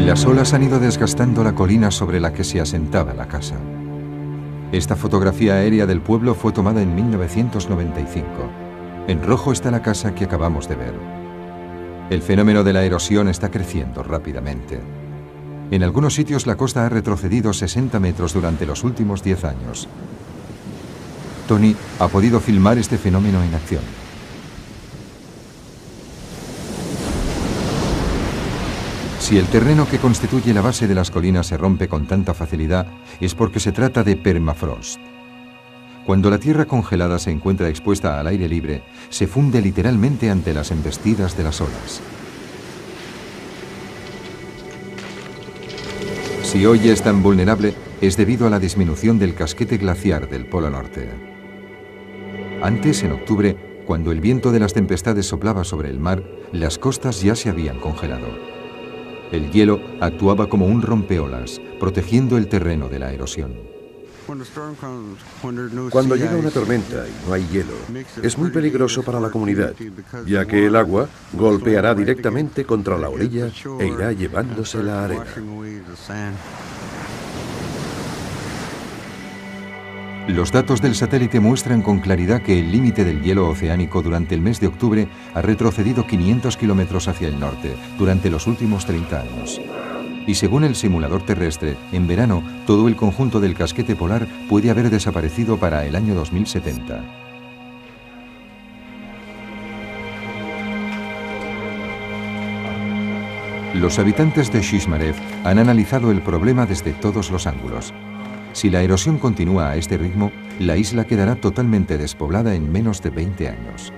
S1: Las olas han ido desgastando la colina sobre la que se asentaba la casa. Esta fotografía aérea del pueblo fue tomada en 1995. En rojo está la casa que acabamos de ver. El fenómeno de la erosión está creciendo rápidamente. En algunos sitios la costa ha retrocedido 60 metros durante los últimos 10 años. Tony ha podido filmar este fenómeno en acción. Si el terreno que constituye la base de las colinas se rompe con tanta facilidad, es porque se trata de permafrost. Cuando la tierra congelada se encuentra expuesta al aire libre, se funde literalmente ante las embestidas de las olas. Si hoy es tan vulnerable, es debido a la disminución del casquete glaciar del Polo Norte. Antes, en octubre, cuando el viento de las tempestades soplaba sobre el mar, las costas ya se habían congelado. El hielo actuaba como un rompeolas, protegiendo el terreno de la erosión.
S3: Cuando llega una tormenta y no hay hielo, es muy peligroso para la comunidad, ya que el agua golpeará directamente contra la orilla e irá llevándose la arena.
S1: Los datos del satélite muestran con claridad que el límite del hielo oceánico durante el mes de octubre ha retrocedido 500 kilómetros hacia el norte durante los últimos 30 años. Y según el simulador terrestre, en verano todo el conjunto del casquete polar puede haber desaparecido para el año 2070. Los habitantes de Shishmaref han analizado el problema desde todos los ángulos. Si la erosión continúa a este ritmo, la isla quedará totalmente despoblada en menos de 20 años.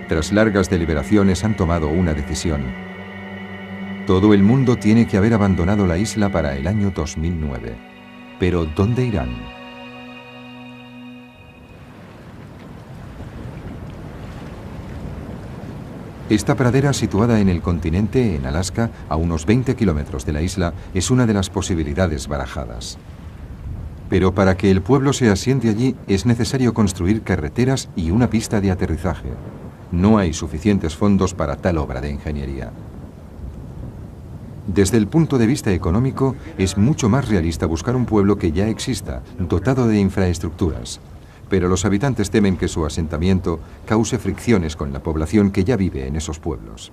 S1: Tras largas deliberaciones han tomado una decisión. Todo el mundo tiene que haber abandonado la isla para el año 2009. Pero ¿dónde irán? Esta pradera situada en el continente, en Alaska, a unos 20 kilómetros de la isla, es una de las posibilidades barajadas. Pero para que el pueblo se asiente allí es necesario construir carreteras y una pista de aterrizaje. No hay suficientes fondos para tal obra de ingeniería. Desde el punto de vista económico, es mucho más realista buscar un pueblo que ya exista, dotado de infraestructuras. Pero los habitantes temen que su asentamiento cause fricciones con la población que ya vive en esos pueblos.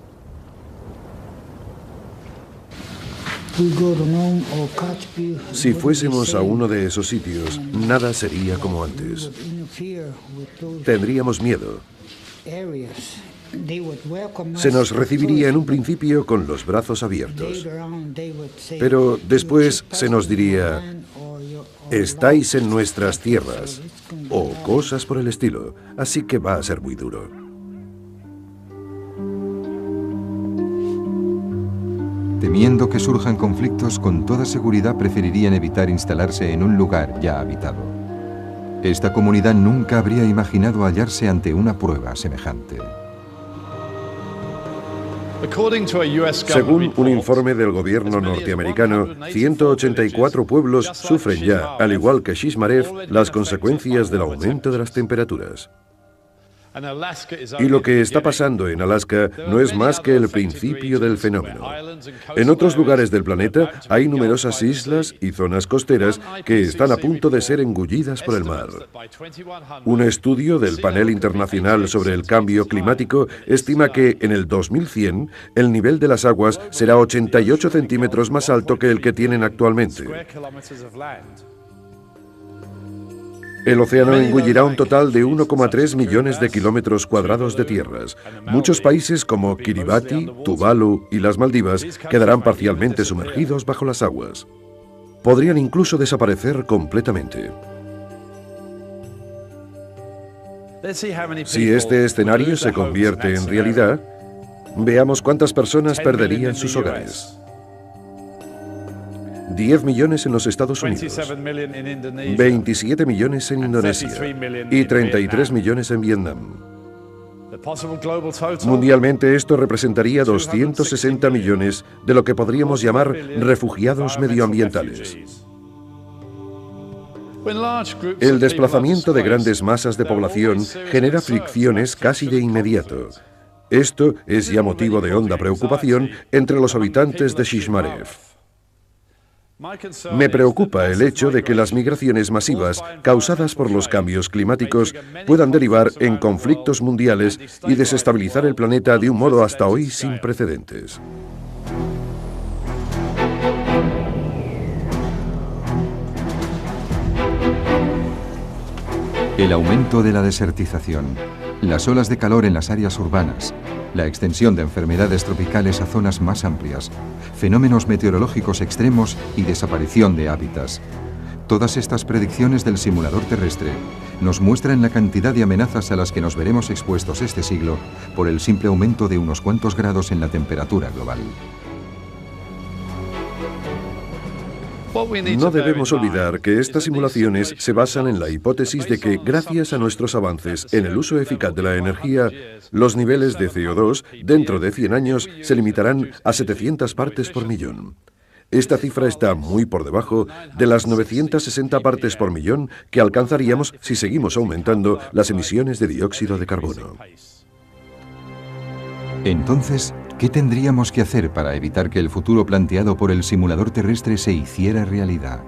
S3: Si fuésemos a uno de esos sitios, nada sería como antes. Tendríamos miedo. Se nos recibiría en un principio con los brazos abiertos. Pero después se nos diría, estáis en nuestras tierras, o cosas por el estilo, así que va a ser muy duro.
S1: Temiendo que surjan conflictos, con toda seguridad preferirían evitar instalarse en un lugar ya habitado. Esta comunidad nunca habría imaginado hallarse ante una prueba semejante.
S3: Según un informe del gobierno norteamericano, 184 pueblos sufren ya, al igual que Shishmaref, las consecuencias del aumento de las temperaturas. Y lo que está pasando en Alaska no es más que el principio del fenómeno. En otros lugares del planeta hay numerosas islas y zonas costeras que están a punto de ser engullidas por el mar. Un estudio del Panel Internacional sobre el Cambio Climático estima que en el 2100 el nivel de las aguas será 88 centímetros más alto que el que tienen actualmente. El océano engullirá un total de 1,3 millones de kilómetros cuadrados de tierras. Muchos países como Kiribati, Tuvalu y las Maldivas quedarán parcialmente sumergidos bajo las aguas. Podrían incluso desaparecer completamente. Si este escenario se convierte en realidad, veamos cuántas personas perderían sus hogares. 10 millones en los Estados Unidos, 27 millones en Indonesia y 33 millones en Vietnam. Mundialmente esto representaría 260 millones de lo que podríamos llamar refugiados medioambientales. El desplazamiento de grandes masas de población genera fricciones casi de inmediato. Esto es ya motivo de honda preocupación entre los habitantes de Shishmaref. Me preocupa el hecho de que las migraciones masivas causadas por los cambios climáticos puedan derivar en conflictos mundiales y desestabilizar el planeta de un modo hasta hoy sin precedentes.
S1: El aumento de la desertización, las olas de calor en las áreas urbanas, la extensión de enfermedades tropicales a zonas más amplias, fenómenos meteorológicos extremos y desaparición de hábitats. Todas estas predicciones del simulador terrestre nos muestran la cantidad de amenazas a las que nos veremos expuestos este siglo por el simple aumento de unos cuantos grados en la temperatura global.
S3: No debemos olvidar que estas simulaciones se basan en la hipótesis de que, gracias a nuestros avances en el uso eficaz de la energía, los niveles de CO2 dentro de 100 años se limitarán a 700 partes por millón. Esta cifra está muy por debajo de las 960 partes por millón que alcanzaríamos si seguimos aumentando las emisiones de dióxido de carbono.
S1: Entonces, ¿qué tendríamos que hacer para evitar que el futuro planteado por el simulador terrestre se hiciera realidad?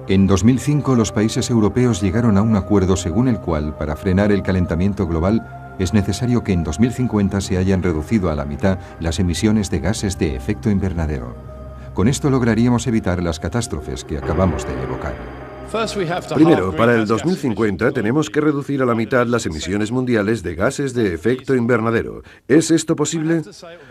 S1: En 2005 los países europeos llegaron a un acuerdo según el cual, para frenar el calentamiento global, es necesario que en 2050 se hayan reducido a la mitad las emisiones de gases de efecto invernadero. Con esto lograríamos evitar las catástrofes que acabamos de evocar.
S3: Primero, para el 2050 tenemos que reducir a la mitad las emisiones mundiales de gases de efecto invernadero. ¿Es esto posible?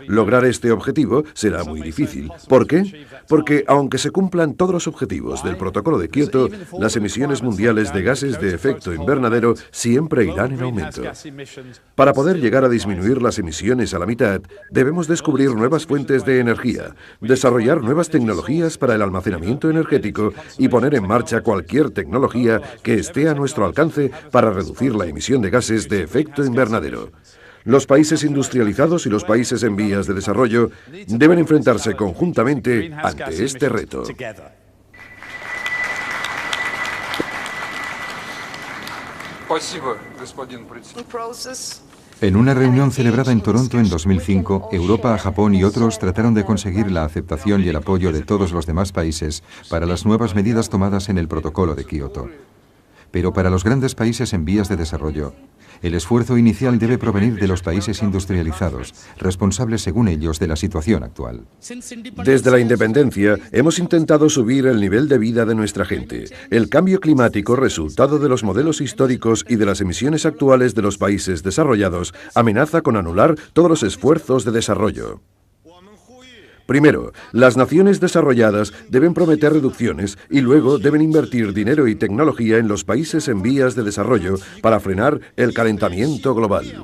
S3: Lograr este objetivo será muy difícil. ¿Por qué? Porque aunque se cumplan todos los objetivos del Protocolo de Kioto, las emisiones mundiales de gases de efecto invernadero siempre irán en aumento. Para poder llegar a disminuir las emisiones a la mitad, debemos descubrir nuevas fuentes de energía, desarrollar nuevas tecnologías para el almacenamiento energético y poner en marcha cualquier tecnología que esté a nuestro alcance para reducir la emisión de gases de efecto invernadero. Los países industrializados y los países en vías de desarrollo deben enfrentarse conjuntamente ante este reto.
S1: En una reunión celebrada en Toronto en 2005, Europa, Japón y otros trataron de conseguir la aceptación y el apoyo de todos los demás países para las nuevas medidas tomadas en el Protocolo de Kioto. Pero para los grandes países en vías de desarrollo, el esfuerzo inicial debe provenir de los países industrializados, responsables según ellos de la situación actual.
S3: Desde la independencia hemos intentado subir el nivel de vida de nuestra gente. El cambio climático, resultado de los modelos históricos y de las emisiones actuales de los países desarrollados, amenaza con anular todos los esfuerzos de desarrollo. Primero, las naciones desarrolladas deben prometer reducciones y luego deben invertir dinero y tecnología en los países en vías de desarrollo para frenar el calentamiento global.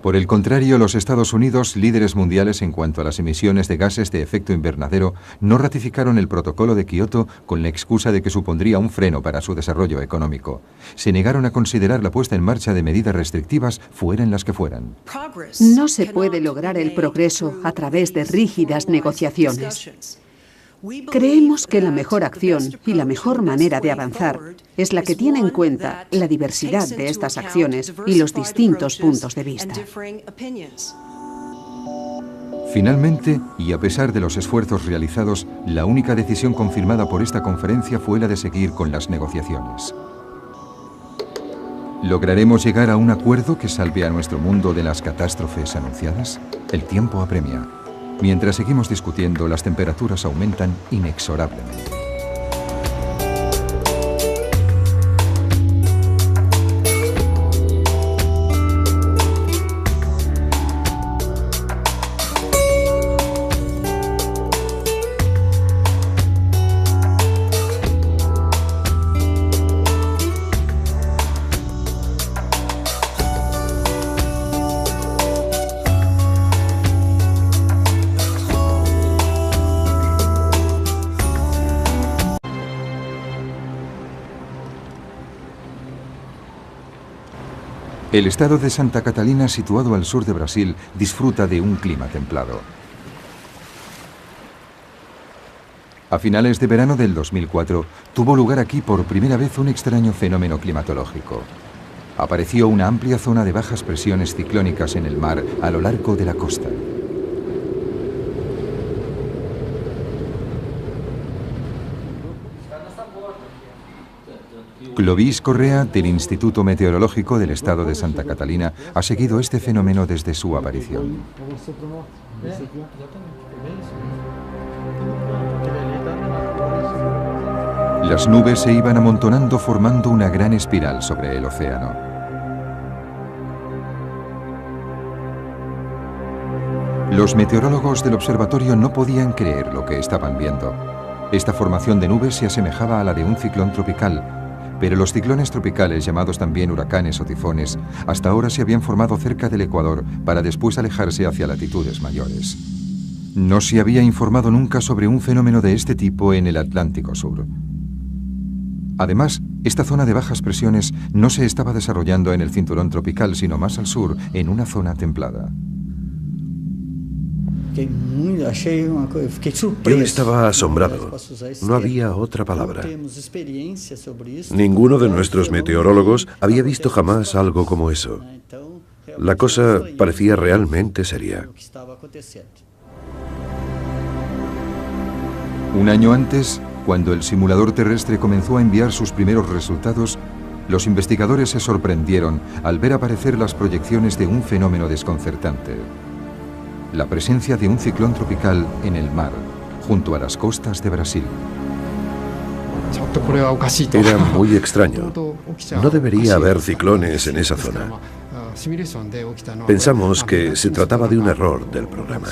S1: Por el contrario, los Estados Unidos, líderes mundiales en cuanto a las emisiones de gases de efecto invernadero, no ratificaron el Protocolo de Kioto con la excusa de que supondría un freno para su desarrollo económico. Se negaron a considerar la puesta en marcha de medidas restrictivas, fueran las que fueran.
S8: No se puede lograr el progreso a través de rígidas negociaciones. Creemos que la mejor acción y la mejor manera de avanzar es la que tiene en cuenta la diversidad de estas acciones y los distintos puntos de vista.
S1: Finalmente, y a pesar de los esfuerzos realizados, la única decisión confirmada por esta conferencia fue la de seguir con las negociaciones. ¿Lograremos llegar a un acuerdo que salve a nuestro mundo de las catástrofes anunciadas? El tiempo apremia. Mientras seguimos discutiendo, las temperaturas aumentan inexorablemente. El estado de Santa Catalina, situado al sur de Brasil, disfruta de un clima templado. A finales de verano del 2004, tuvo lugar aquí por primera vez un extraño fenómeno climatológico. Apareció una amplia zona de bajas presiones ciclónicas en el mar a lo largo de la costa. Clovis Correa, del Instituto Meteorológico del Estado de Santa Catalina, ha seguido este fenómeno desde su aparición. Las nubes se iban amontonando formando una gran espiral sobre el océano. Los meteorólogos del observatorio no podían creer lo que estaban viendo. Esta formación de nubes se asemejaba a la de un ciclón tropical, pero los ciclones tropicales, llamados también huracanes o tifones, hasta ahora se habían formado cerca del Ecuador para después alejarse hacia latitudes mayores. No se había informado nunca sobre un fenómeno de este tipo en el Atlántico Sur. Además, esta zona de bajas presiones no se estaba desarrollando en el cinturón tropical, sino más al sur, en una zona templada.
S3: Yo estaba asombrado. No había otra palabra. Ninguno de nuestros meteorólogos había visto jamás algo como eso. La cosa parecía realmente seria.
S1: Un año antes, cuando el simulador terrestre comenzó a enviar sus primeros resultados, los investigadores se sorprendieron al ver aparecer las proyecciones de un fenómeno desconcertante: la presencia de un ciclón tropical en el mar, junto a las costas de Brasil.
S3: Era muy extraño. No debería haber ciclones en esa zona. Pensamos que se trataba de un error del programa.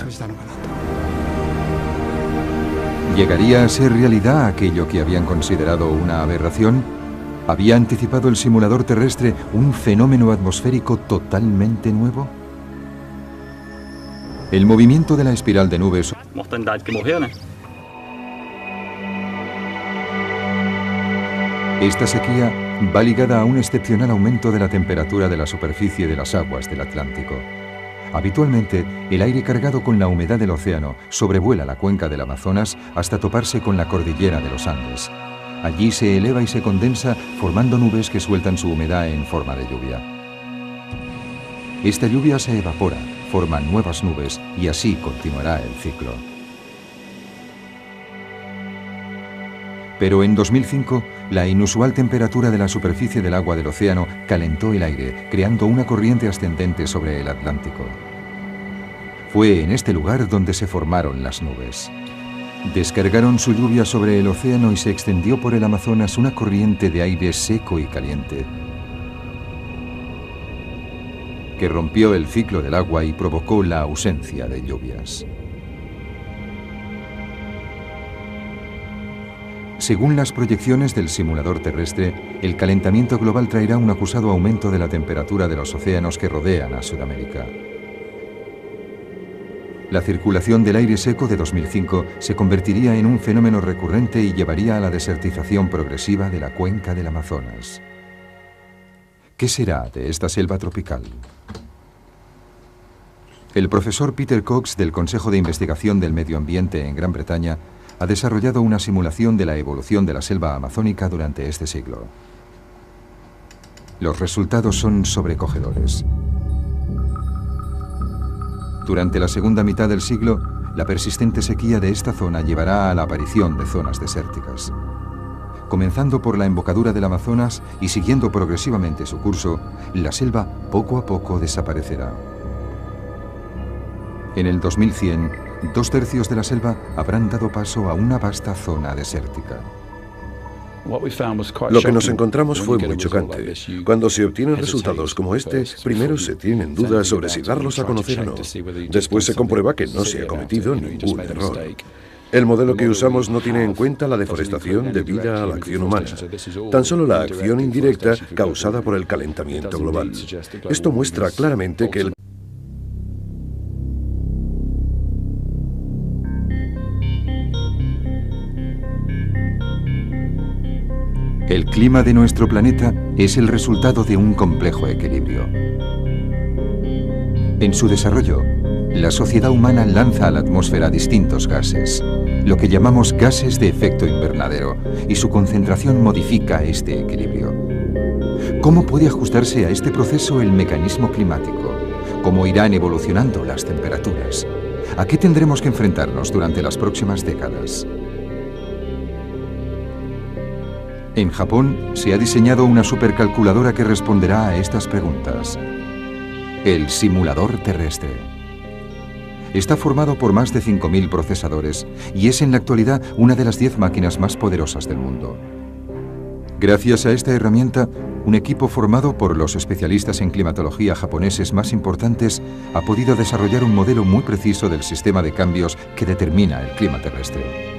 S1: ¿Llegaría a ser realidad aquello que habían considerado una aberración? ¿Había anticipado el simulador terrestre un fenómeno atmosférico totalmente nuevo? El movimiento de la espiral de nubes Esta sequía va ligada a un excepcional aumento de la temperatura de la superficie de las aguas del Atlántico. Habitualmente, el aire cargado con la humedad del océano sobrevuela la cuenca del Amazonas hasta toparse con la cordillera de los Andes. Allí se eleva y se condensa, formando nubes que sueltan su humedad en forma de lluvia. Esta lluvia se evapora, forma nuevas nubes y así continuará el ciclo. Pero en 2005, la inusual temperatura de la superficie del agua del océano calentó el aire, creando una corriente ascendente sobre el Atlántico. Fue en este lugar donde se formaron las nubes. Descargaron su lluvia sobre el océano y se extendió por el Amazonas una corriente de aire seco y caliente, que rompió el ciclo del agua y provocó la ausencia de lluvias. Según las proyecciones del simulador terrestre, el calentamiento global traerá un acusado aumento de la temperatura de los océanos que rodean a Sudamérica. La circulación del aire seco de 2005 se convertiría en un fenómeno recurrente y llevaría a la desertización progresiva de la cuenca del Amazonas. ¿Qué será de esta selva tropical? El profesor Peter Cox, del Consejo de Investigación del Medio Ambiente en Gran Bretaña, ha desarrollado una simulación de la evolución de la selva amazónica durante este siglo. Los resultados son sobrecogedores. Durante la segunda mitad del siglo, la persistente sequía de esta zona llevará a la aparición de zonas desérticas. Comenzando por la embocadura del Amazonas y siguiendo progresivamente su curso, la selva poco a poco desaparecerá. En el 2100, 2/3 de la selva habrán dado paso a una vasta zona desértica.
S3: Lo que nos encontramos fue muy chocante. Cuando se obtienen resultados como este, primero se tienen dudas sobre si darlos a conocer o no. Después se comprueba que no se ha cometido ningún error. El modelo que usamos no tiene en cuenta la deforestación debida a la acción humana, tan solo la acción indirecta causada por el calentamiento global. Esto muestra claramente que el
S1: El clima de nuestro planeta es el resultado de un complejo equilibrio. En su desarrollo, la sociedad humana lanza a la atmósfera distintos gases, lo que llamamos gases de efecto invernadero, y su concentración modifica este equilibrio. ¿Cómo puede ajustarse a este proceso el mecanismo climático? ¿Cómo irán evolucionando las temperaturas? ¿A qué tendremos que enfrentarnos durante las próximas décadas? En Japón se ha diseñado una supercalculadora que responderá a estas preguntas. El simulador terrestre. Está formado por más de 5.000 procesadores y es en la actualidad una de las 10 máquinas más poderosas del mundo. Gracias a esta herramienta, un equipo formado por los especialistas en climatología japoneses más importantes ha podido desarrollar un modelo muy preciso del sistema de cambios que determina el clima terrestre.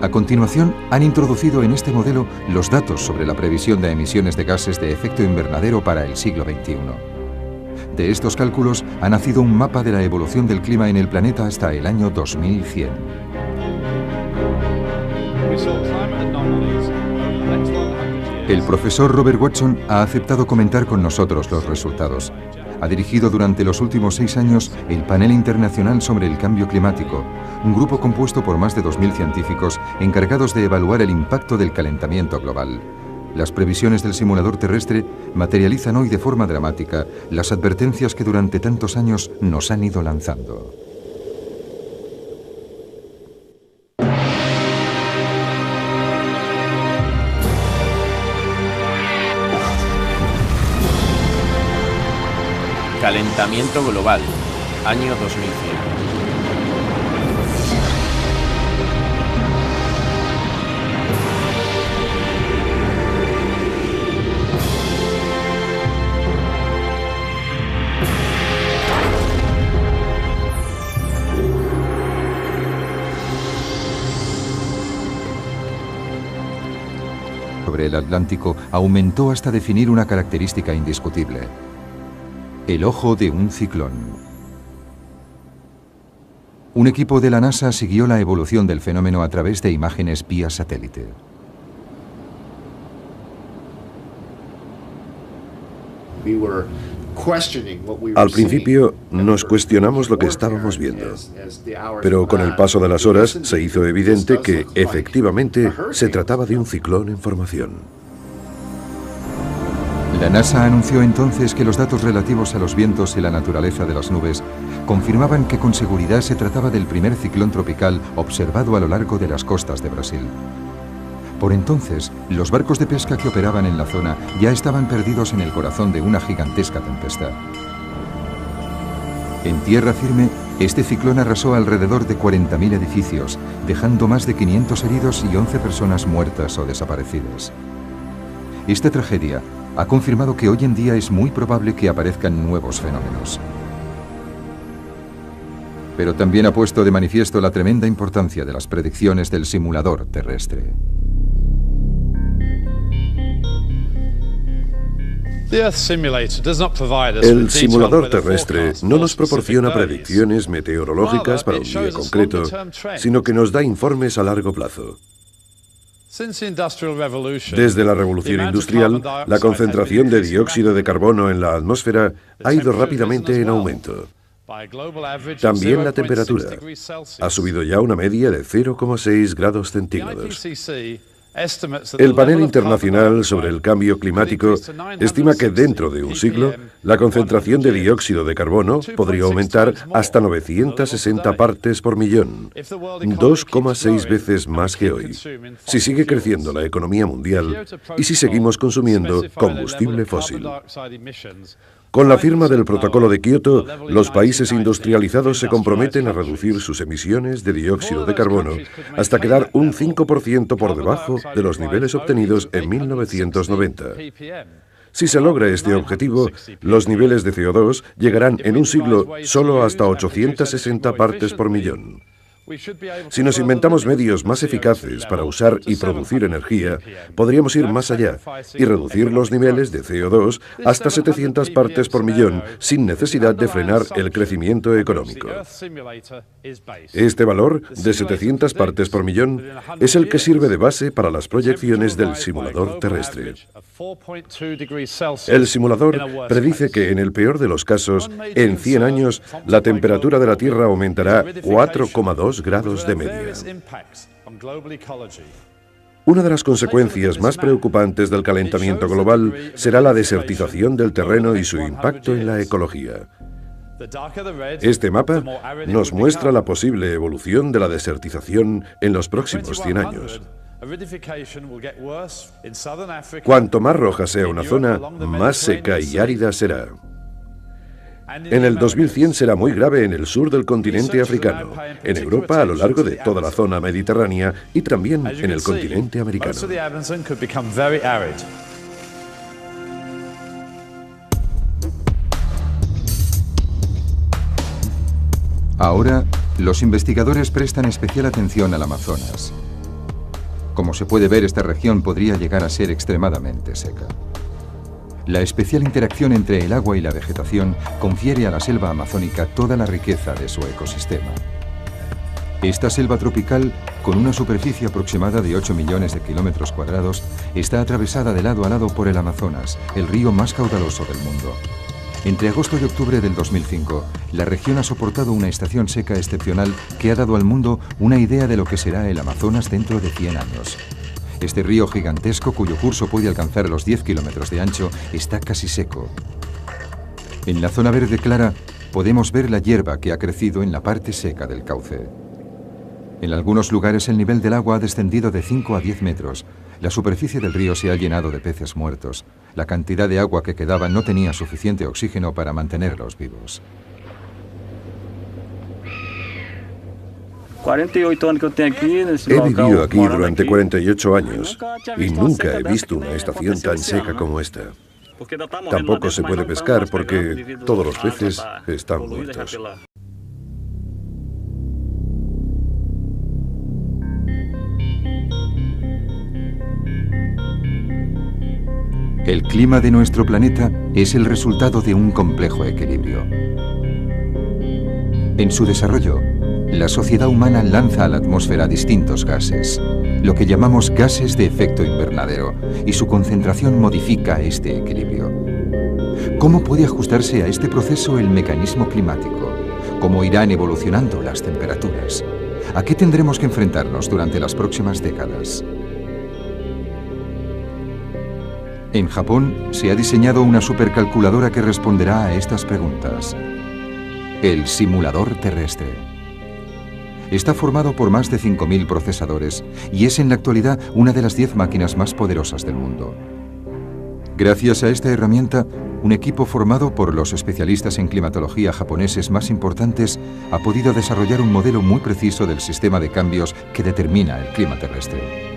S1: A continuación, han introducido en este modelo los datos sobre la previsión de emisiones de gases de efecto invernadero para el siglo XXI. De estos cálculos ha nacido un mapa de la evolución del clima en el planeta hasta el año 2100. El profesor Robert Watson ha aceptado comentar con nosotros los resultados. Ha dirigido durante los últimos 6 años el Panel Internacional sobre el Cambio Climático, un grupo compuesto por más de 2.000 científicos encargados de evaluar el impacto del calentamiento global. Las previsiones del simulador terrestre materializan hoy de forma dramática las advertencias que durante tantos años nos han ido lanzando.
S2: Calentamiento global, año 2100.
S1: Sobre el Atlántico aumentó hasta definir una característica indiscutible: el ojo de un ciclón. Un equipo de la NASA siguió la evolución del fenómeno a través de imágenes vía satélite.
S3: Al principio nos cuestionamos lo que estábamos viendo, pero con el paso de las horas se hizo evidente que efectivamente se trataba de un ciclón en formación.
S1: La NASA anunció entonces que los datos relativos a los vientos y la naturaleza de las nubes confirmaban que con seguridad se trataba del primer ciclón tropical observado a lo largo de las costas de Brasil. Por entonces, los barcos de pesca que operaban en la zona ya estaban perdidos en el corazón de una gigantesca tempestad. En tierra firme, este ciclón arrasó alrededor de 40.000 edificios, dejando más de 500 heridos y 11 personas muertas o desaparecidas. Esta tragedia ha confirmado que hoy en día es muy probable que aparezcan nuevos fenómenos. Pero también ha puesto de manifiesto la tremenda importancia de las predicciones del simulador terrestre.
S3: El simulador terrestre no nos proporciona predicciones meteorológicas para un día concreto, sino que nos da informes a largo plazo. Desde la revolución industrial, la concentración de dióxido de carbono en la atmósfera ha ido rápidamente en aumento. También la temperatura ha subido ya una media de 0,6 grados centígrados. El panel internacional sobre el cambio climático estima que dentro de un siglo la concentración de dióxido de carbono podría aumentar hasta 960 partes por millón, 2,6 veces más que hoy, si sigue creciendo la economía mundial y si seguimos consumiendo combustible fósil. Con la firma del Protocolo de Kioto, los países industrializados se comprometen a reducir sus emisiones de dióxido de carbono hasta quedar un 5% por debajo de los niveles obtenidos en 1990. Si se logra este objetivo, los niveles de CO2 llegarán en un siglo solo hasta 860 partes por millón. Si nos inventamos medios más eficaces para usar y producir energía, podríamos ir más allá y reducir los niveles de CO2 hasta 700 partes por millón sin necesidad de frenar el crecimiento económico. Este valor de 700 partes por millón es el que sirve de base para las proyecciones del simulador terrestre. El simulador predice que en el peor de los casos, en 100 años, la temperatura de la Tierra aumentará 4,2 grados de media. Una de las consecuencias más preocupantes del calentamiento global será la desertización del terreno y su impacto en la ecología. Este mapa nos muestra la posible evolución de la desertización en los próximos 100 años. Cuanto más roja sea una zona, más seca y árida será. En el 2100 será muy grave en el sur del continente africano, en Europa a lo largo de toda la zona mediterránea y también en el continente americano.
S1: Ahora, los investigadores prestan especial atención al Amazonas. Como se puede ver, esta región podría llegar a ser extremadamente seca. La especial interacción entre el agua y la vegetación confiere a la selva amazónica toda la riqueza de su ecosistema. Esta selva tropical, con una superficie aproximada de 8 millones de kilómetros cuadrados, está atravesada de lado a lado por el Amazonas, el río más caudaloso del mundo. Entre agosto y octubre del 2005, la región ha soportado una estación seca excepcional que ha dado al mundo una idea de lo que será el Amazonas dentro de 100 años. Este río gigantesco, cuyo curso puede alcanzar los 10 kilómetros de ancho, está casi seco. En la zona verde clara podemos ver la hierba que ha crecido en la parte seca del cauce. En algunos lugares el nivel del agua ha descendido de 5 a 10 metros. La superficie del río se ha llenado de peces muertos. La cantidad de agua que quedaba no tenía suficiente oxígeno para mantenerlos vivos.
S3: He vivido aquí durante 48 años y nunca he visto una estación tan seca como esta. Tampoco se puede pescar porque todos los peces están muertos.
S1: El clima de nuestro planeta es el resultado de un complejo equilibrio. En su desarrollo, la sociedad humana lanza a la atmósfera distintos gases, lo que llamamos gases de efecto invernadero, y su concentración modifica este equilibrio. ¿Cómo puede ajustarse a este proceso el mecanismo climático? ¿Cómo irán evolucionando las temperaturas? ¿A qué tendremos que enfrentarnos durante las próximas décadas? En Japón se ha diseñado una supercalculadora que responderá a estas preguntas. El simulador terrestre. Está formado por más de 5.000 procesadores y es en la actualidad una de las 10 máquinas más poderosas del mundo. Gracias a esta herramienta, un equipo formado por los especialistas en climatología japoneses más importantes ha podido desarrollar un modelo muy preciso del sistema de cambios que determina el clima terrestre.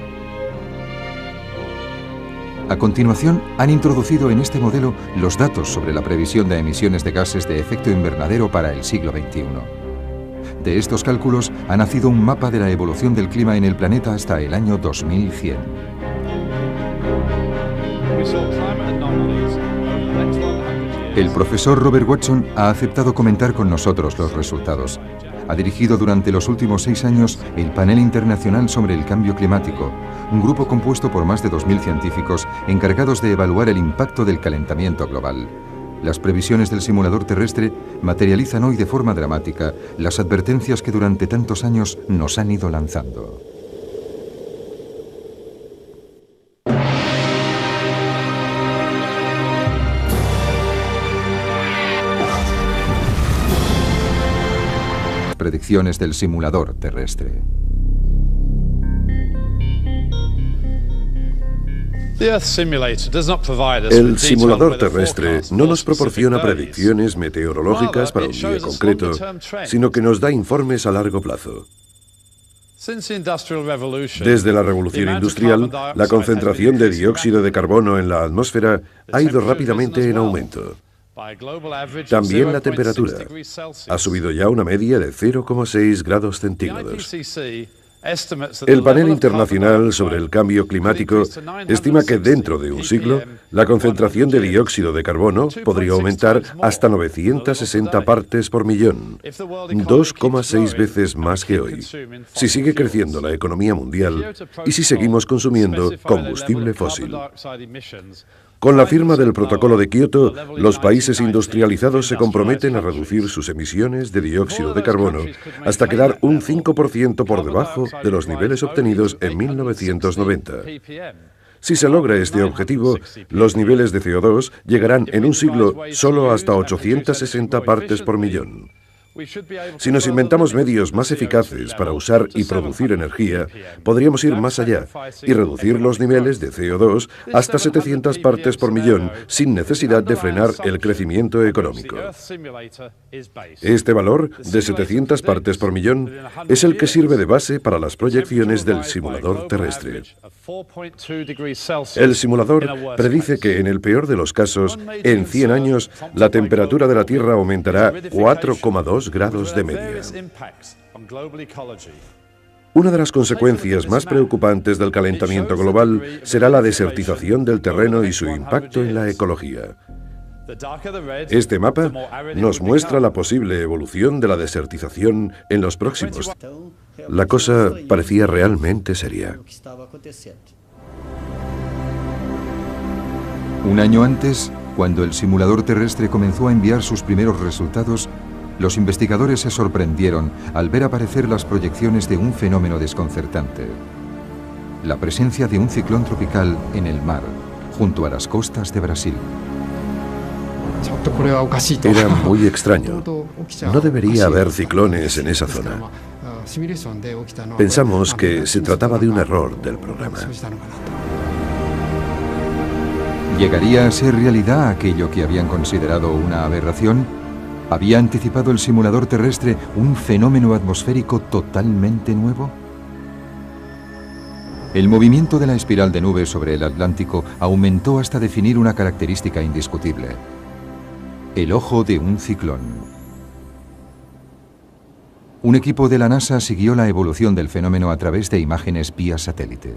S1: A continuación, han introducido en este modelo los datos sobre la previsión de emisiones de gases de efecto invernadero para el siglo XXI. De estos cálculos ha nacido un mapa de la evolución del clima en el planeta hasta el año 2100. El profesor Robert Watson ha aceptado comentar con nosotros los resultados. Ha dirigido durante los últimos 6 años el Panel Internacional sobre el Cambio Climático, un grupo compuesto por más de 2.000 científicos encargados de evaluar el impacto del calentamiento global. Las previsiones del simulador terrestre materializan hoy de forma dramática las advertencias que durante tantos años nos han ido lanzando. Predicciones del simulador terrestre.
S3: El simulador terrestre no nos proporciona predicciones meteorológicas para un día concreto, sino que nos da informes a largo plazo. Desde la revolución industrial, la concentración de dióxido de carbono en la atmósfera ha ido rápidamente en aumento. También la temperatura ha subido ya una media de 0,6 grados centígrados. El panel internacional sobre el cambio climático estima que dentro de un siglo la concentración de dióxido de carbono podría aumentar hasta 960 partes por millón, 2,6 veces más que hoy, si sigue creciendo la economía mundial y si seguimos consumiendo combustible fósil. Con la firma del Protocolo de Kioto, los países industrializados se comprometen a reducir sus emisiones de dióxido de carbono hasta quedar un 5% por debajo de los niveles obtenidos en 1990. Si se logra este objetivo, los niveles de CO2 llegarán en un siglo solo hasta 860 partes por millón. Si nos inventamos medios más eficaces para usar y producir energía, podríamos ir más allá y reducir los niveles de CO2 hasta 700 partes por millón sin necesidad de frenar el crecimiento económico. Este valor de 700 partes por millón es el que sirve de base para las proyecciones del simulador terrestre. El simulador predice que, en el peor de los casos, en 100 años, la temperatura de la Tierra aumentará 4,2 grados de media. Una de las consecuencias más preocupantes del calentamiento global será la desertización del terreno y su impacto en la ecología. Este mapa nos muestra la posible evolución de la desertización en los próximos. La cosa parecía realmente seria.
S1: Un año antes, cuando el simulador terrestre comenzó a enviar sus primeros resultados, los investigadores se sorprendieron al ver aparecer las proyecciones de un fenómeno desconcertante: la presencia de un ciclón tropical en el mar, junto a las costas de Brasil.
S3: Era muy extraño. No debería haber ciclones en esa zona. Pensamos que se trataba de un error del programa.
S1: ¿Llegaría a ser realidad aquello que habían considerado una aberración? ¿Había anticipado el simulador terrestre un fenómeno atmosférico totalmente nuevo? El movimiento de la espiral de nubes sobre el Atlántico aumentó hasta definir una característica indiscutible: el ojo de un ciclón. Un equipo de la NASA siguió la evolución del fenómeno a través de imágenes vía satélite.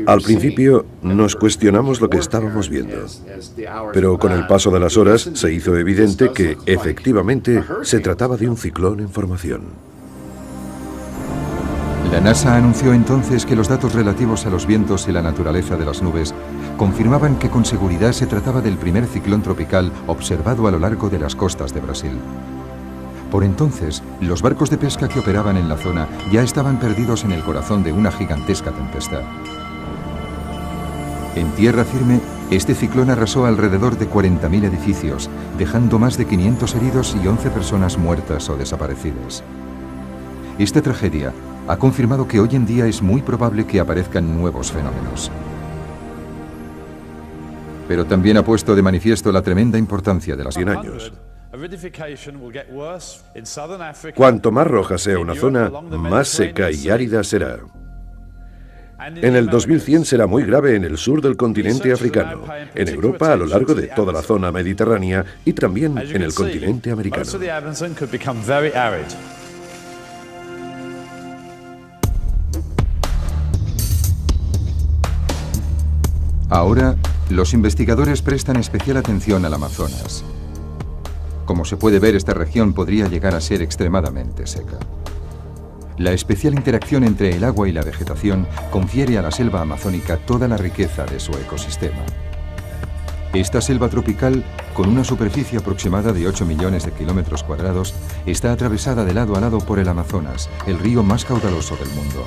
S3: Al principio nos cuestionamos lo que estábamos viendo, pero con el paso de las horas se hizo evidente que efectivamente se trataba de un ciclón en formación.
S1: La NASA anunció entonces que los datos relativos a los vientos y la naturaleza de las nubes confirmaban que con seguridad se trataba del primer ciclón tropical observado a lo largo de las costas de Brasil. Por entonces, los barcos de pesca que operaban en la zona ya estaban perdidos en el corazón de una gigantesca tempestad. En tierra firme, este ciclón arrasó alrededor de 40.000 edificios, dejando más de 500 heridos y 11 personas muertas o desaparecidas. Esta tragedia ha confirmado que hoy en día es muy probable que aparezcan nuevos fenómenos. Pero también ha puesto de manifiesto la tremenda importancia de las
S3: 100 años. Cuanto más roja sea una zona, más seca y árida será. En el 2100 será muy grave en el sur del continente africano, en Europa a lo largo de toda la zona mediterránea y también en el continente americano.
S1: Ahora, los investigadores prestan especial atención al Amazonas. Como se puede ver, esta región podría llegar a ser extremadamente seca. La especial interacción entre el agua y la vegetación confiere a la selva amazónica toda la riqueza de su ecosistema. Esta selva tropical, con una superficie aproximada de 8 millones de kilómetros cuadrados, está atravesada de lado a lado por el Amazonas, el río más caudaloso del mundo.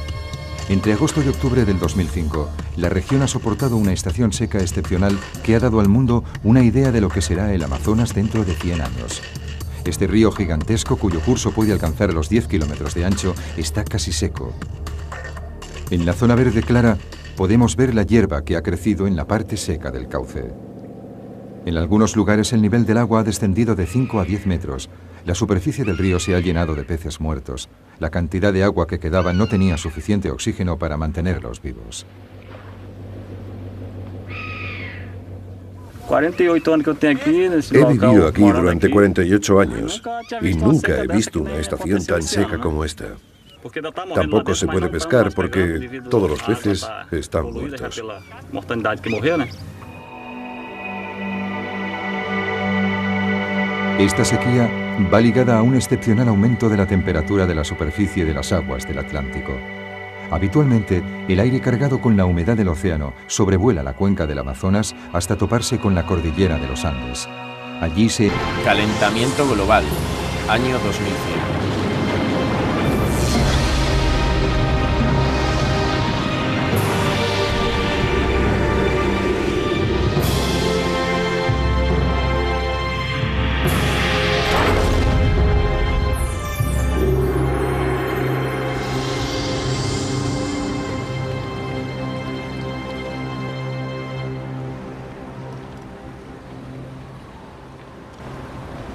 S1: Entre agosto y octubre del 2005, la región ha soportado una estación seca excepcional que ha dado al mundo una idea de lo que será el Amazonas dentro de 100 años. Este río gigantesco, cuyo curso puede alcanzar los 10 kilómetros de ancho, está casi seco. En la zona verde clara podemos ver la hierba que ha crecido en la parte seca del cauce. En algunos lugares el nivel del agua ha descendido de 5 a 10 metros. La superficie del río se ha llenado de peces muertos. La cantidad de agua que quedaba no tenía suficiente oxígeno para mantenerlos vivos.
S6: 48 años que tengo aquí.
S3: He vivido aquí durante 48 años y nunca he visto una estación tan seca como esta. Tampoco se puede pescar porque todos los peces están muertos.
S1: Esta sequía va ligada a un excepcional aumento de la temperatura de la superficie de las aguas del Atlántico. Habitualmente, el aire cargado con la humedad del océano sobrevuela la cuenca del Amazonas hasta toparse con la cordillera de los Andes. Allí se...
S2: Calentamiento global, año 2100.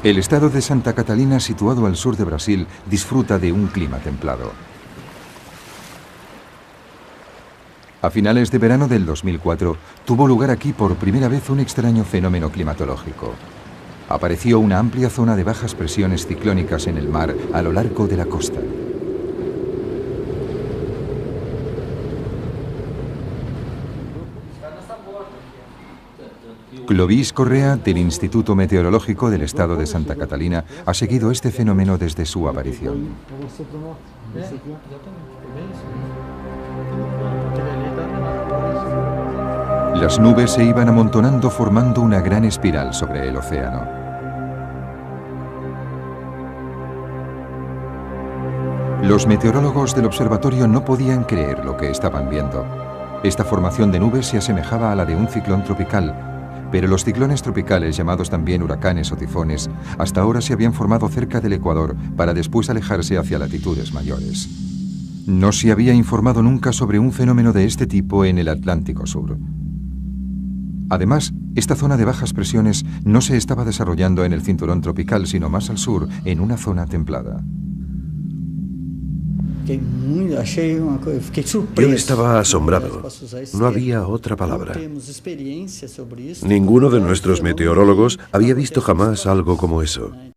S1: El estado de Santa Catalina, situado al sur de Brasil, disfruta de un clima templado. A finales de verano del 2004, tuvo lugar aquí por primera vez un extraño fenómeno climatológico. Apareció una amplia zona de bajas presiones ciclónicas en el mar a lo largo de la costa. Clovis Correa, del Instituto Meteorológico del Estado de Santa Catalina, ha seguido este fenómeno desde su aparición. Las nubes se iban amontonando formando una gran espiral sobre el océano. Los meteorólogos del observatorio no podían creer lo que estaban viendo. Esta formación de nubes se asemejaba a la de un ciclón tropical, pero los ciclones tropicales, llamados también huracanes o tifones, hasta ahora se habían formado cerca del Ecuador para después alejarse hacia latitudes mayores. No se había informado nunca sobre un fenómeno de este tipo en el Atlántico Sur. Además, esta zona de bajas presiones no se estaba desarrollando en el cinturón tropical, sino más al sur, en una zona templada.
S3: Yo estaba asombrado. No había otra palabra. Ninguno de nuestros meteorólogos había visto jamás algo como eso.